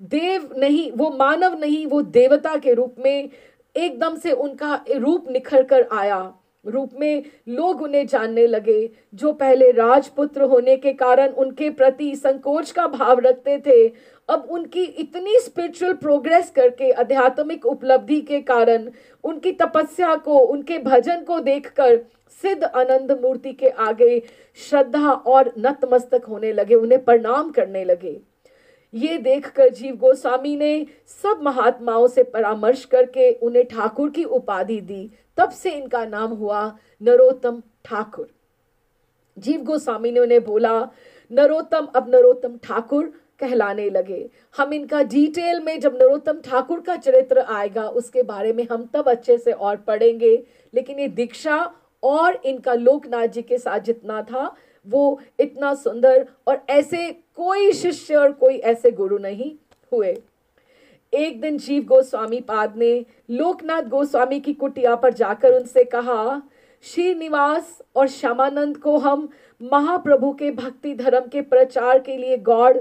देव नहीं, वो मानव नहीं, वो देवता के रूप में एकदम से उनका रूप निखर कर आया। रूप में लोग उन्हें जानने लगे। जो पहले राजपुत्र होने के कारण उनके प्रति संकोच का भाव रखते थे, अब उनकी इतनी स्पिरिचुअल प्रोग्रेस करके, आध्यात्मिक उपलब्धि के कारण, उनकी तपस्या को, उनके भजन को देखकर सिद्ध आनंद मूर्ति के आगे श्रद्धा और नतमस्तक होने लगे, उन्हें प्रणाम करने लगे। ये देखकर जीव गोस्वामी ने सब महात्माओं से परामर्श करके उन्हें ठाकुर की उपाधि दी। तब से इनका नाम हुआ नरोत्तम ठाकुर। जीव गोस्वामी ने उन्हें बोला, नरोत्तम अब नरोत्तम ठाकुर कहलाने लगे। हम इनका डिटेल में जब नरोत्तम ठाकुर का चरित्र आएगा उसके बारे में हम तब अच्छे से और पढ़ेंगे, लेकिन ये दीक्षा और इनका लोकनाथ जी के साथ जितना था वो इतना सुंदर, और ऐसे कोई शिष्य और कोई ऐसे गुरु नहीं हुए। एक दिन जीव गोस्वामी पाद ने लोकनाथ गोस्वामी की कुटिया पर जाकर उनसे कहा, श्रीनिवास और श्यामानंद को हम महाप्रभु के भक्ति धर्म के प्रचार के लिए गौड़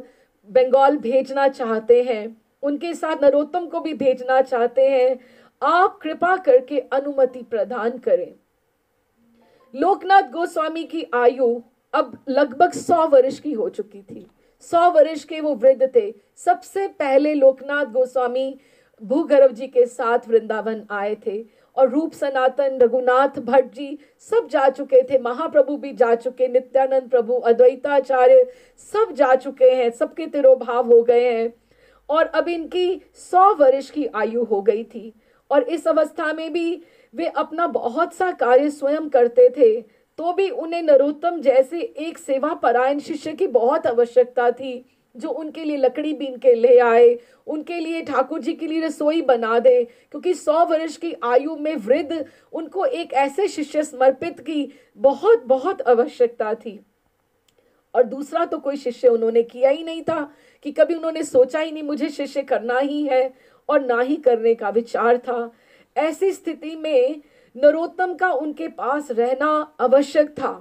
बंगाल भेजना चाहते हैं, उनके साथ नरोत्तम को भी भेजना चाहते हैं, आप कृपा करके अनुमति प्रदान करें। लोकनाथ गोस्वामी की आयु अब लगभग 100 वर्ष की हो चुकी थी। 100 वर्ष के वो वृद्ध थे। सबसे पहले लोकनाथ गोस्वामी भूगर्भ जी के साथ वृंदावन आए थे और रूप सनातन, रघुनाथ भट्ट जी सब जा चुके थे, महाप्रभु भी जा चुके, नित्यानंद प्रभु, अद्वैताचार्य सब जा चुके हैं, सबके तिरोभाव हो गए हैं और अब इनकी 100 वर्ष की आयु हो गई थी। और इस अवस्था में भी वे अपना बहुत सा कार्य स्वयं करते थे, तो भी उन्हें नरोत्तम जैसे एक सेवा परायण शिष्य की बहुत आवश्यकता थी, जो उनके लिए लकड़ी बीन के ले आए, उनके लिए ठाकुर जी के लिए रसोई बना दे, क्योंकि 100 वर्ष की आयु में वृद्ध उनको एक ऐसे शिष्य समर्पित की बहुत बहुत आवश्यकता थी। और दूसरा तो कोई शिष्य उन्होंने किया ही नहीं था, कि कभी उन्होंने सोचा ही नहीं मुझे शिष्य करना ही है, और ना ही करने का विचार था। ऐसी स्थिति में नरोत्तम का उनके पास रहना आवश्यक था।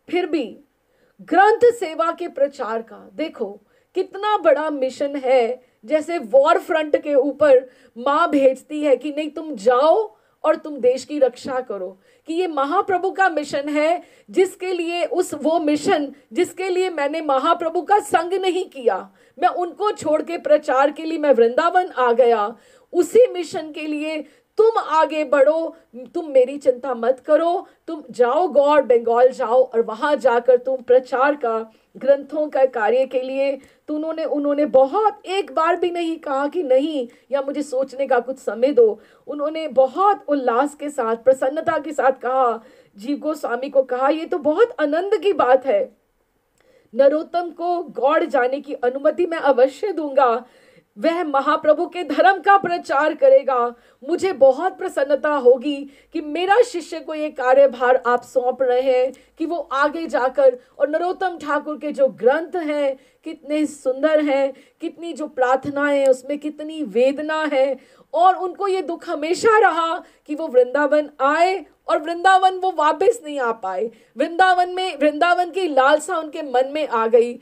फिर भी ग्रंथ सेवा के प्रचार का देखो कितना बड़ा मिशन है। जैसे वॉर फ्रंट के ऊपर माँ भेजती है कि नहीं तुम जाओ और तुम देश की रक्षा करो, कि ये महाप्रभु का मिशन है, जिसके लिए वो मिशन जिसके लिए मैंने महाप्रभु का संग नहीं किया, मैं उनको छोड़ के प्रचार के लिए मैं वृंदावन आ गया, उसी मिशन के लिए तुम आगे बढ़ो, तुम मेरी चिंता मत करो, तुम जाओ गॉड, बंगाल जाओ और वहां जाकर तुम प्रचार का, ग्रंथों का कार्य के लिए। तो उन्होंने बहुत, एक बार भी नहीं कहा कि नहीं या मुझे सोचने का कुछ समय दो। उन्होंने बहुत उल्लास के साथ, प्रसन्नता के साथ कहा, जीव गोस्वामी को कहा, ये तो बहुत आनंद की बात है, नरोत्तम को गॉड जाने की अनुमति मैं अवश्य दूंगा, वह महाप्रभु के धर्म का प्रचार करेगा। मुझे बहुत प्रसन्नता होगी कि मेरा शिष्य को ये कार्यभार आप सौंप रहे हैं कि वो आगे जाकर, और नरोत्तम ठाकुर के जो ग्रंथ हैं कितने सुंदर हैं, कितनी जो प्रार्थनाएं हैं उसमें कितनी वेदना है, और उनको ये दुख हमेशा रहा कि वो वृंदावन आए और वृंदावन वो वापस नहीं आ पाए। वृंदावन की लालसा उनके मन में आ गई।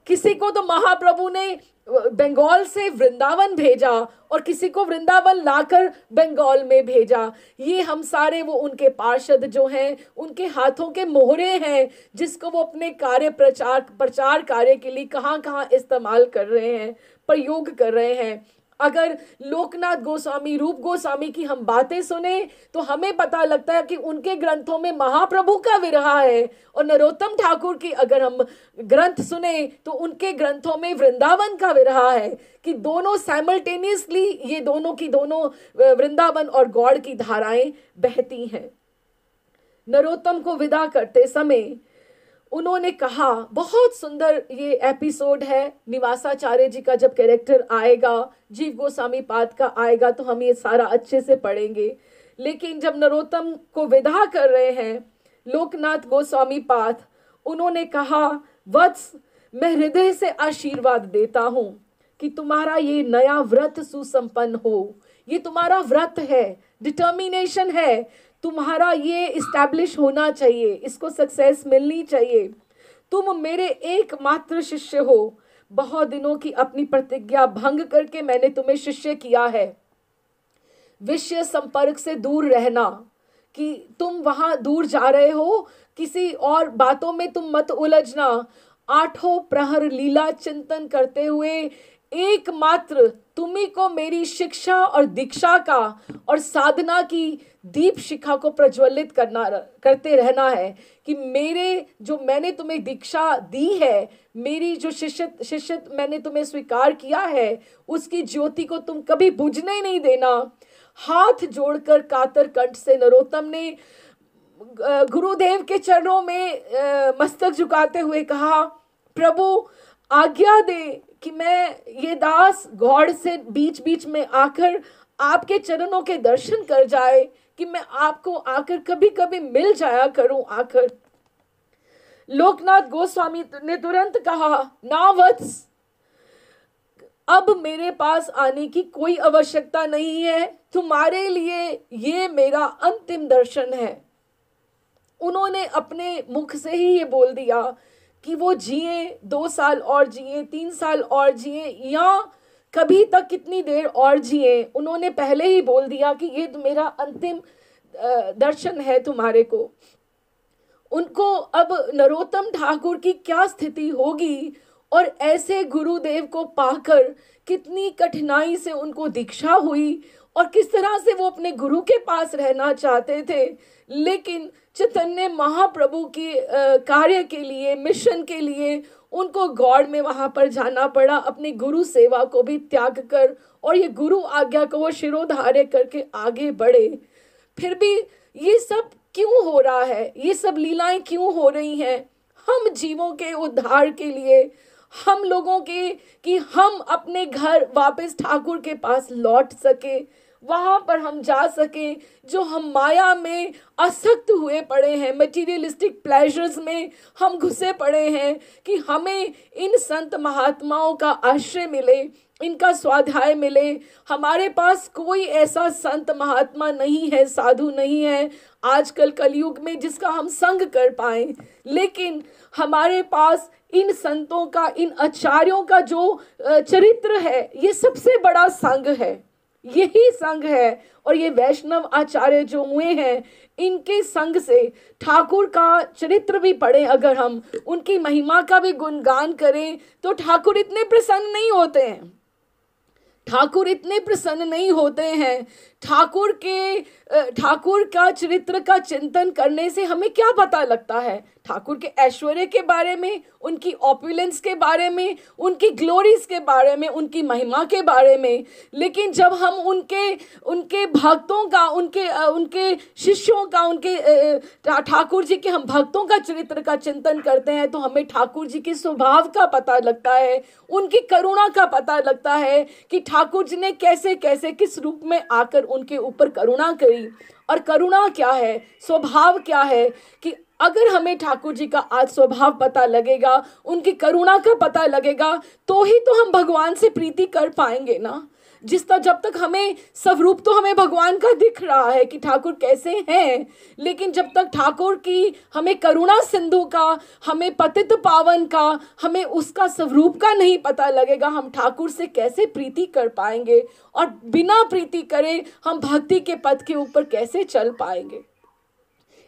किसी को तो महाप्रभु ने बंगाल से वृंदावन भेजा और किसी को वृंदावन लाकर बंगाल में भेजा। ये हम सारे वो उनके पार्षद जो हैं, उनके हाथों के मोहरे हैं, जिसको वो अपने प्रचार कार्य के लिए कहाँ कहाँ इस्तेमाल कर रहे हैं, प्रयोग कर रहे हैं। अगर लोकनाथ गोस्वामी, रूप गोस्वामी की हम बातें सुने तो हमें पता लगता है कि उनके ग्रंथों में महाप्रभु का विरह है, और नरोत्तम ठाकुर की अगर हम ग्रंथ सुने तो उनके ग्रंथों में वृंदावन का विरह है, कि दोनों साइमल्टेनियसली, ये दोनों की दोनों वृंदावन और गौड़ की धाराएं बहती हैं। नरोत्तम को विदा करते समय उन्होंने कहा, बहुत सुंदर ये एपिसोड है, निवासाचार्य जी का जब कैरेक्टर आएगा, जीव गोस्वामी पाद का आएगा तो हम ये सारा अच्छे से पढ़ेंगे। लेकिन जब नरोत्तम को विदा कर रहे हैं लोकनाथ गोस्वामी पाद, उन्होंने कहा, वत्स, मैं हृदय से आशीर्वाद देता हूँ कि तुम्हारा ये नया व्रत सुसंपन्न हो। ये तुम्हारा व्रत है, डिटर्मिनेशन है, तुम्हारा ये इस्टेब्लिश होना चाहिए, इसको सक्सेस मिलनी चाहिए। तुम मेरे एकमात्र शिष्य हो, बहुत दिनों की अपनी प्रतिज्ञा भंग करके मैंने तुम्हें शिष्य किया है। विषय संपर्क से दूर रहना, कि तुम वहां दूर जा रहे हो, किसी और बातों में तुम मत उलझना। आठों प्रहर लीला चिंतन करते हुए एकमात्र तुम्ही को मेरी शिक्षा और दीक्षा का और साधना की दीप शिखा को प्रज्वलित करते रहना है, कि मेरे जो मैंने तुम्हें दीक्षा दी है, मेरी जो शिष्य मैंने तुम्हें स्वीकार किया है, उसकी ज्योति को तुम कभी बुझने नहीं देना। हाथ जोड़कर कातर कंठ से नरोत्तम ने गुरुदेव के चरणों में मस्तक झुकाते हुए कहा, प्रभु आज्ञा दे कि मैं ये दास गॉड से बीच बीच में आकर आपके चरणों के दर्शन कर जाए, कि मैं आपको आकर कभी कभी मिल जाया करूं आकर। लोकनाथ गोस्वामी ने तुरंत कहा, ना वत्स, अब मेरे पास आने की कोई आवश्यकता नहीं है, तुम्हारे लिए ये मेरा अंतिम दर्शन है। उन्होंने अपने मुख से ही ये बोल दिया कि वो जिए, 2 साल और जिए, 3 साल और जिए, या कभी तक कितनी देर और जिए, उन्होंने पहले ही बोल दिया कि ये मेरा अंतिम दर्शन है तुम्हारे को। उनको अब नरोत्तम ठाकुर की क्या स्थिति होगी, और ऐसे गुरुदेव को पाकर कितनी कठिनाई से उनको दीक्षा हुई, और किस तरह से वो अपने गुरु के पास रहना चाहते थे, लेकिन चैतन्य महाप्रभु के कार्य के लिए, मिशन के लिए उनको गॉड में वहां पर जाना पड़ा, अपनी गुरु सेवा को भी त्याग कर, और ये गुरु आज्ञा को वो शिरोधार्य करके आगे बढ़े। फिर भी ये सब क्यों हो रहा है, ये सब लीलाएं क्यों हो रही हैं? हम जीवों के उद्धार के लिए, हम लोगों के, कि हम अपने घर वापस ठाकुर के पास लौट सके, वहां पर हम जा सके, जो हम माया में आसक्त हुए पड़े हैं, मटीरियलिस्टिक प्लेजर्स में हम घुसे पड़े हैं, कि हमें इन संत महात्माओं का आश्रय मिले, इनका स्वाध्याय मिले। हमारे पास कोई ऐसा संत महात्मा नहीं है, साधु नहीं है आजकल कलयुग में जिसका हम संग कर पाए, लेकिन हमारे पास इन संतों का, इन आचार्यों का जो चरित्र है, ये सबसे बड़ा संग है, यही संग है। और ये वैष्णव आचार्य जो हुए हैं, इनके संग से ठाकुर का चरित्र भी पढ़े, अगर हम उनकी महिमा का भी गुणगान करें, तो ठाकुर इतने प्रसन्न नहीं होते हैं। ठाकुर इतने प्रसन्न नहीं होते हैं। ठाकुर का चरित्र का चिंतन करने से हमें क्या पता लगता है? ठाकुर के ऐश्वर्य के बारे में, उनकी ऑपुलेंस के बारे में, उनकी ग्लोरीज के बारे में, उनकी महिमा के बारे में। लेकिन जब हम उनके भक्तों का, उनके शिष्यों का, ठाकुर जी के हम भक्तों का चरित्र का चिंतन करते हैं तो हमें ठाकुर जी के स्वभाव का पता लगता है, उनकी करुणा का पता लगता है कि ठाकुर जी ने कैसे कैसे किस रूप में आकर उनके ऊपर करुणा करी। और करुणा क्या है, स्वभाव क्या है, कि अगर हमें ठाकुर जी का आज स्वभाव पता लगेगा, उनकी करुणा का पता लगेगा, तो ही तो हम भगवान से प्रीति कर पाएंगे ना। जब तक हमें स्वरूप तो हमें भगवान का दिख रहा है कि ठाकुर कैसे हैं, लेकिन जब तक ठाकुर की हमें करुणा सिंधु का, हमें पतित पावन का, हमें उसका स्वरूप का नहीं पता लगेगा, हम ठाकुर से कैसे प्रीति कर पाएंगे? और बिना प्रीति करे हम भक्ति के पथ के ऊपर कैसे चल पाएंगे?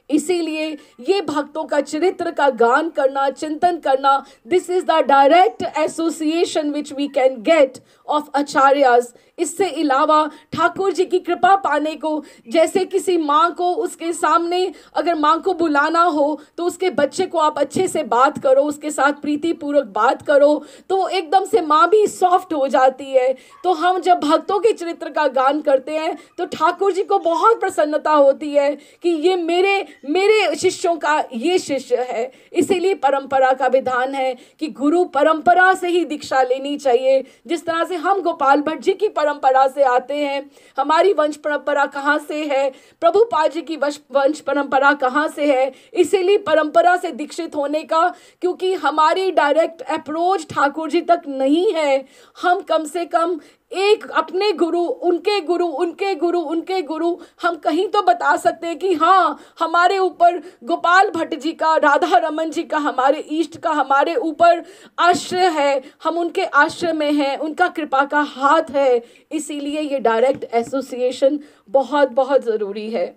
इसीलिए ये भक्तों का चरित्र का गान करना, चिंतन करना, this is the direct association which we can get of आचार्यस। इससे अलावा ठाकुर जी की कृपा पाने को, जैसे किसी माँ को उसके सामने अगर माँ को बुलाना हो तो उसके बच्चे को आप अच्छे से बात करो, उसके साथ प्रीति पूर्वक बात करो, तो एकदम से माँ भी सॉफ्ट हो जाती है। तो हम जब भक्तों के चरित्र का गान करते हैं तो ठाकुर जी को बहुत प्रसन्नता होती है कि ये मेरे शिष्यों का ये शिष्य है। इसीलिए परंपरा का विधान है कि गुरु परंपरा से ही दीक्षा लेनी चाहिए। जिस तरह से हम गोपाल भट्ट जी की परंपरा से आते हैं, हमारी वंश परंपरा कहाँ से है, प्रभुपाद जी की वंश परंपरा कहाँ से है, इसीलिए परंपरा से दीक्षित होने का, क्योंकि हमारी डायरेक्ट अप्रोच ठाकुर जी तक नहीं है। हम कम से कम एक अपने गुरु, उनके गुरु हम कहीं तो बता सकते हैं कि हाँ, हमारे ऊपर गोपाल भट्ट जी का, राधा रमन जी का, हमारे इष्ट का हमारे ऊपर आश्रय है, हम उनके आश्रय में हैं, उनका कृपा का हाथ है। इसीलिए ये डायरेक्ट एसोसिएशन बहुत बहुत जरूरी है।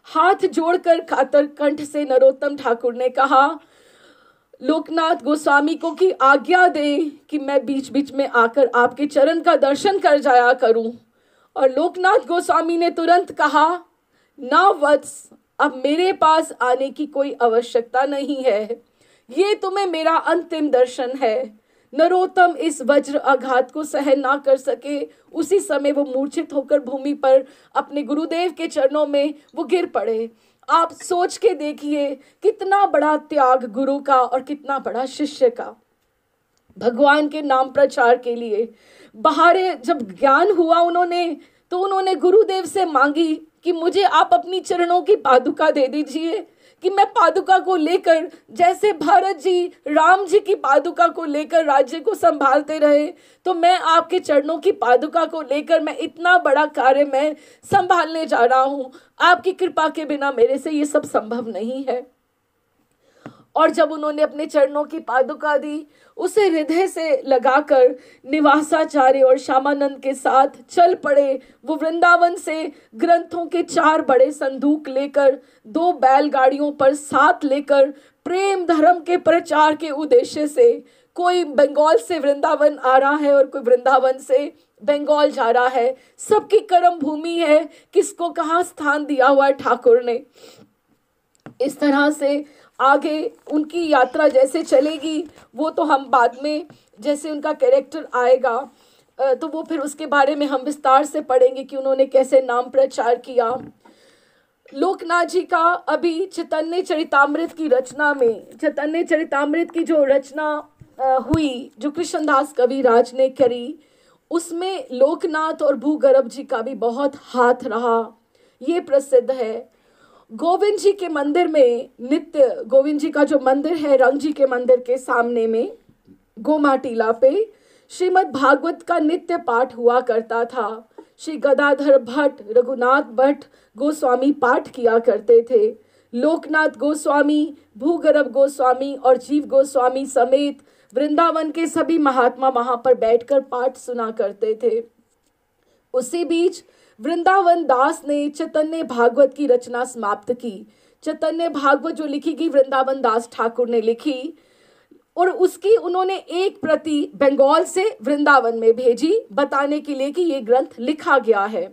हाथ जोड़कर कातर कंठ से नरोत्तम ठाकुर ने कहा, लोकनाथ गोस्वामी को कि आज्ञा दे कि मैं बीच बीच में आकर आपके चरण का दर्शन कर जाया करूं। और लोकनाथ गोस्वामी ने तुरंत कहा, ना वत्स, अब मेरे पास आने की कोई आवश्यकता नहीं है, ये तुम्हें मेरा अंतिम दर्शन है। नरोत्तम इस वज्र आघात को सहन ना कर सके, उसी समय वो मूर्छित होकर भूमि पर अपने गुरुदेव के चरणों में वो गिर पड़े। आप सोच के देखिए कितना बड़ा त्याग गुरु का और कितना बड़ा शिष्य का। भगवान के नाम प्रचार के लिए बाहर जब ज्ञान हुआ उन्होंने गुरुदेव से मांगी कि मुझे आप अपनी चरणों की पादुका दे दीजिए, कि मैं पादुका को लेकर, जैसे भारत जी राम जी की पादुका को लेकर राज्य को संभालते रहे, तो मैं आपके चरणों की पादुका को लेकर मैं इतना बड़ा कार्य मैं संभालने जा रहा हूँ। आपकी कृपा के बिना मेरे से ये सब संभव नहीं है। और जब उन्होंने अपने चरणों की पादुका दी, उसे हृदय से लगाकर निवासाचार्य और श्यामानंद के साथ चल पड़े। वो वृंदावन से ग्रंथों के 4 बड़े संदूक लेकर, 2 बैलगाड़ियों पर साथ लेकर, प्रेम धर्म के प्रचार के उद्देश्य से, कोई बंगाल से वृंदावन आ रहा है और कोई वृंदावन से बंगाल जा रहा है, सबकी कर्म भूमि है, किसको कहाँ स्थान दिया हुआ है ठाकुर ने। इस तरह से आगे उनकी यात्रा जैसे चलेगी वो तो हम बाद में, जैसे उनका कैरेक्टर आएगा तो वो फिर उसके बारे में हम विस्तार से पढ़ेंगे कि उन्होंने कैसे नाम प्रचार किया। लोकनाथ जी का अभी चैतन्य चरितामृत की रचना में, चैतन्य चरितामृत की जो रचना हुई, जो कृष्णदास कविराज ने करी, उसमें लोकनाथ और भूगर्भ जी का भी बहुत हाथ रहा, ये प्रसिद्ध है। गोविंद जी के मंदिर में नित्य, गोविंद जी का जो मंदिर है रंग जी के मंदिर के सामने में गोमा टीला पे श्रीमद् भागवत का नित्य पाठ हुआ करता था। श्री गदाधर भट्ट, रघुनाथ भट्ट गोस्वामी पाठ किया करते थे। लोकनाथ गोस्वामी, भूगर्भ गोस्वामी और जीव गोस्वामी समेत वृंदावन के सभी महात्मा वहां पर बैठकर पाठ सुना करते थे। उसी बीच वृंदावन दास ने चैतन्य भागवत की रचना समाप्त की। चैतन्य भागवत जो लिखी गई वृंदावन दास ठाकुर ने लिखी, और उसकी उन्होंने एक प्रति बंगाल से वृंदावन में भेजी, बताने के लिए कि ये ग्रंथ लिखा गया है।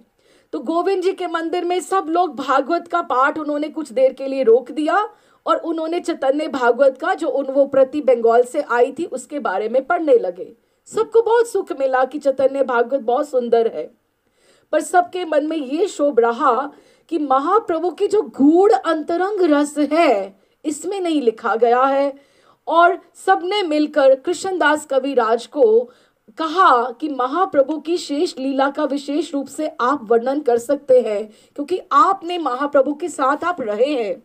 तो गोविंद जी के मंदिर में सब लोग भागवत का पाठ उन्होंने कुछ देर के लिए रोक दिया और उन्होंने चैतन्य भागवत का जो वो प्रति बंगाल से आई थी उसके बारे में पढ़ने लगे। सबको बहुत सुख मिला कि चैतन्य भागवत बहुत सुंदर है, पर सबके मन में ये शोभ रहा कि महाप्रभु की जो गूढ़ अंतरंग रस है इसमें नहीं लिखा गया है। और सबने मिलकर कृष्णदास कविराज को कहा कि महाप्रभु की शेष लीला का विशेष रूप से आप वर्णन कर सकते हैं, क्योंकि आपने महाप्रभु के साथ आप रहे हैं।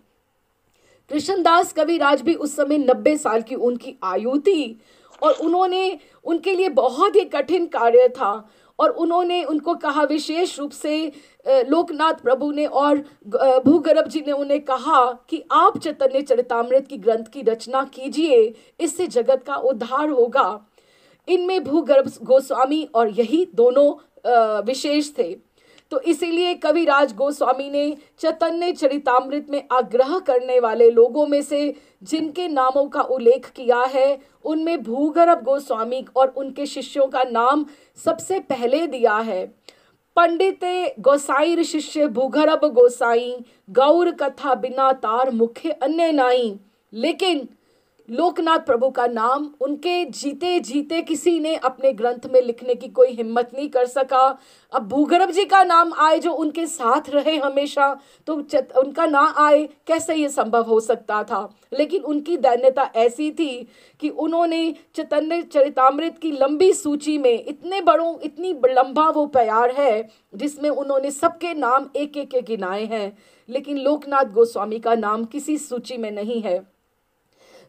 कृष्णदास कविराज भी उस समय 90 साल की उनकी आयु थी और उन्होंने, उनके लिए बहुत ही कठिन कार्य था और उन्होंने उनको कहा, विशेष रूप से लोकनाथ प्रभु ने और भूगर्भ जी ने उन्हें कहा कि आप चैतन्य चरितामृत की ग्रंथ की रचना कीजिए, इससे जगत का उद्धार होगा। इनमें भूगर्भ गोस्वामी और यही दोनों विशेष थे। तो इसीलिए कविराज गोस्वामी ने चैतन्य चरितामृत में आग्रह करने वाले लोगों में से जिनके नामों का उल्लेख किया है उनमें भूगर्भ गोस्वामी और उनके शिष्यों का नाम सबसे पहले दिया है। पंडित गोसाई शिष्य भूगर्भ गोसाई, गौर कथा बिना तार मुख्य अन्य नाई। लेकिन लोकनाथ प्रभु का नाम उनके जीते जीते किसी ने अपने ग्रंथ में लिखने की कोई हिम्मत नहीं कर सका। अब भूगर्भ जी का नाम आए जो उनके साथ रहे हमेशा, तो उनका ना आए कैसे ये संभव हो सकता था। लेकिन उनकी दैन्यता ऐसी थी कि उन्होंने चैतन्य चरितामृत की लंबी सूची में इतनी लंबा वो प्यार है जिसमें उन्होंने सबके नाम एक एक के गिनाए हैं, लेकिन लोकनाथ गोस्वामी का नाम किसी सूची में नहीं है।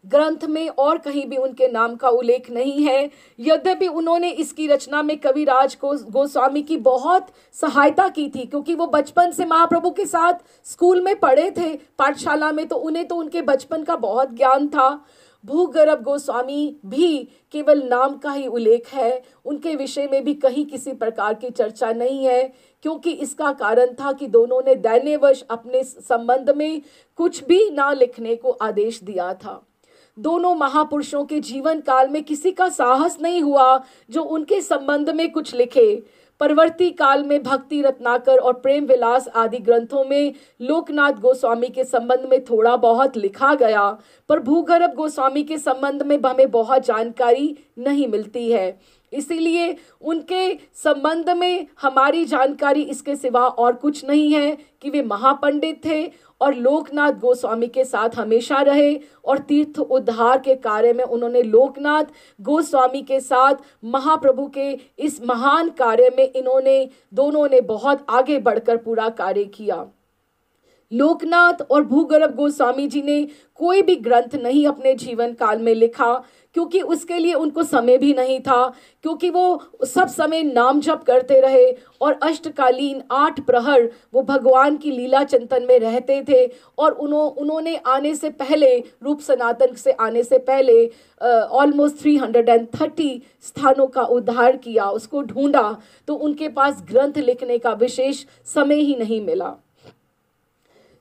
ग्रंथ में और कहीं भी उनके नाम का उल्लेख नहीं है। यद्यपि उन्होंने इसकी रचना में कविराज को गोस्वामी की बहुत सहायता की थी, क्योंकि वो बचपन से महाप्रभु के साथ स्कूल में पढ़े थे, पाठशाला में, तो उन्हें तो उनके बचपन का बहुत ज्ञान था। भूगर्भ गोस्वामी भी केवल नाम का ही उल्लेख है, उनके विषय में भी कहीं किसी प्रकार की चर्चा नहीं है, क्योंकि इसका कारण था कि दोनों ने दैन्यवश अपने संबंध में कुछ भी ना लिखने को आदेश दिया था। दोनों महापुरुषों के जीवन काल में किसी का साहस नहीं हुआ जो उनके संबंध में कुछ लिखे। परवर्ती काल में भक्ति रत्नाकर और प्रेम विलास आदि ग्रंथों में लोकनाथ गोस्वामी के संबंध में थोड़ा बहुत लिखा गया, पर भूगर्भ गोस्वामी के संबंध में हमें बहुत जानकारी नहीं मिलती है। इसीलिए उनके संबंध में हमारी जानकारी इसके सिवा और कुछ नहीं है कि वे महापंडित थे और लोकनाथ गोस्वामी के साथ हमेशा रहे और तीर्थ उद्धार के कार्य में उन्होंने लोकनाथ गोस्वामी के साथ महाप्रभु के इस महान कार्य में दोनों ने बहुत आगे बढ़कर पूरा कार्य किया। लोकनाथ और भूगर्भ गोस्वामी जी ने कोई भी ग्रंथ नहीं अपने जीवन काल में लिखा, क्योंकि उसके लिए उनको समय भी नहीं था, क्योंकि वो सब समय नाम जप करते रहे और अष्टकालीन 8 प्रहर वो भगवान की लीला चिंतन में रहते थे। और उन्होंने आने से पहले, रूप सनातन से आने से पहले ऑलमोस्ट 330 स्थानों का उद्धार किया, उसको ढूंढा, तो उनके पास ग्रंथ लिखने का विशेष समय ही नहीं मिला।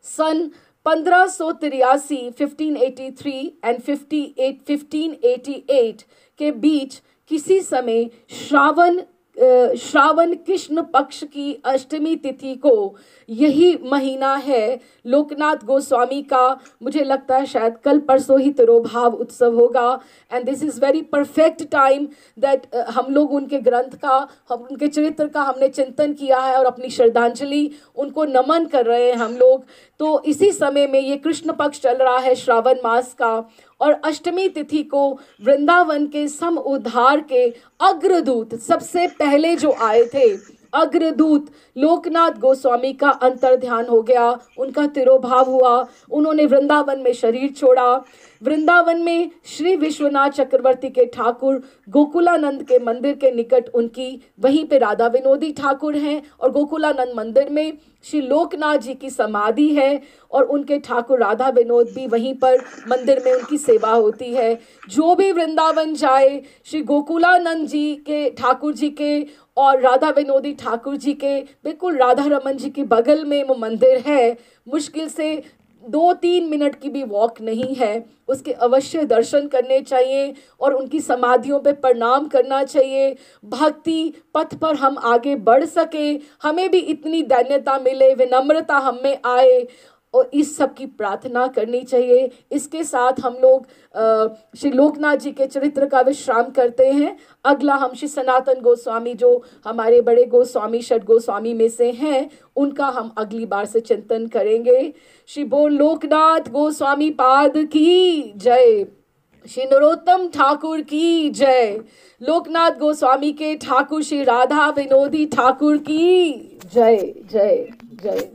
सन 1583 1583 एंड 1588 के बीच किसी समय श्रावण कृष्ण पक्ष की अष्टमी तिथि को, यही महीना है लोकनाथ गोस्वामी का, मुझे लगता है शायद कल परसों ही तिरोभाव उत्सव होगा। And this is very perfect time that हम लोग उनके ग्रंथ का, उनके चरित्र का हमने चिंतन किया है और अपनी श्रद्धांजलि उनको नमन कर रहे हैं हम लोग। तो इसी समय में ये कृष्ण पक्ष चल रहा है श्रावण मास का, और अष्टमी तिथि को वृंदावन के सम उद्धार के अग्रदूत, सबसे पहले जो आए थे अग्रदूत लोकनाथ गोस्वामी का अंतर्ध्यान हो गया, उनका तिरोभाव हुआ, उन्होंने वृंदावन में शरीर छोड़ा। वृंदावन में श्री विश्वनाथ चक्रवर्ती के ठाकुर गोकुलानंद के मंदिर के निकट उनकी, वहीं पे राधा विनोदी ठाकुर हैं, और गोकुलानंद मंदिर में श्री लोकनाथ जी की समाधि है और उनके ठाकुर राधा विनोद भी वहीं पर मंदिर में उनकी सेवा होती है। जो भी वृंदावन जाए, श्री गोकुलानंद जी के, ठाकुर जी के और राधा विनोदी ठाकुर जी के बिल्कुल राधा रमन जी के बगल में वो मंदिर है। मुश्किल से 2-3 मिनट की भी वॉक नहीं है, उसके अवश्य दर्शन करने चाहिए और उनकी समाधियों पे प्रणाम करना चाहिए। भक्ति पथ पर हम आगे बढ़ सके, हमें भी इतनी दैन्यता मिले, विनम्रता हम में आए, और इस सब की प्रार्थना करनी चाहिए। इसके साथ हम लोग श्री लोकनाथ जी के चरित्र का विश्राम करते हैं। अगला हम श्री सनातन गोस्वामी, जो हमारे बड़े गोस्वामी षट गोस्वामी में से हैं, उनका हम अगली बार से चिंतन करेंगे। श्री बोल लोकनाथ गोस्वामी पाद की जय, श्री नरोत्तम ठाकुर की जय, लोकनाथ गोस्वामी के ठाकुर श्री राधा विनोदी ठाकुर की जय जय जय।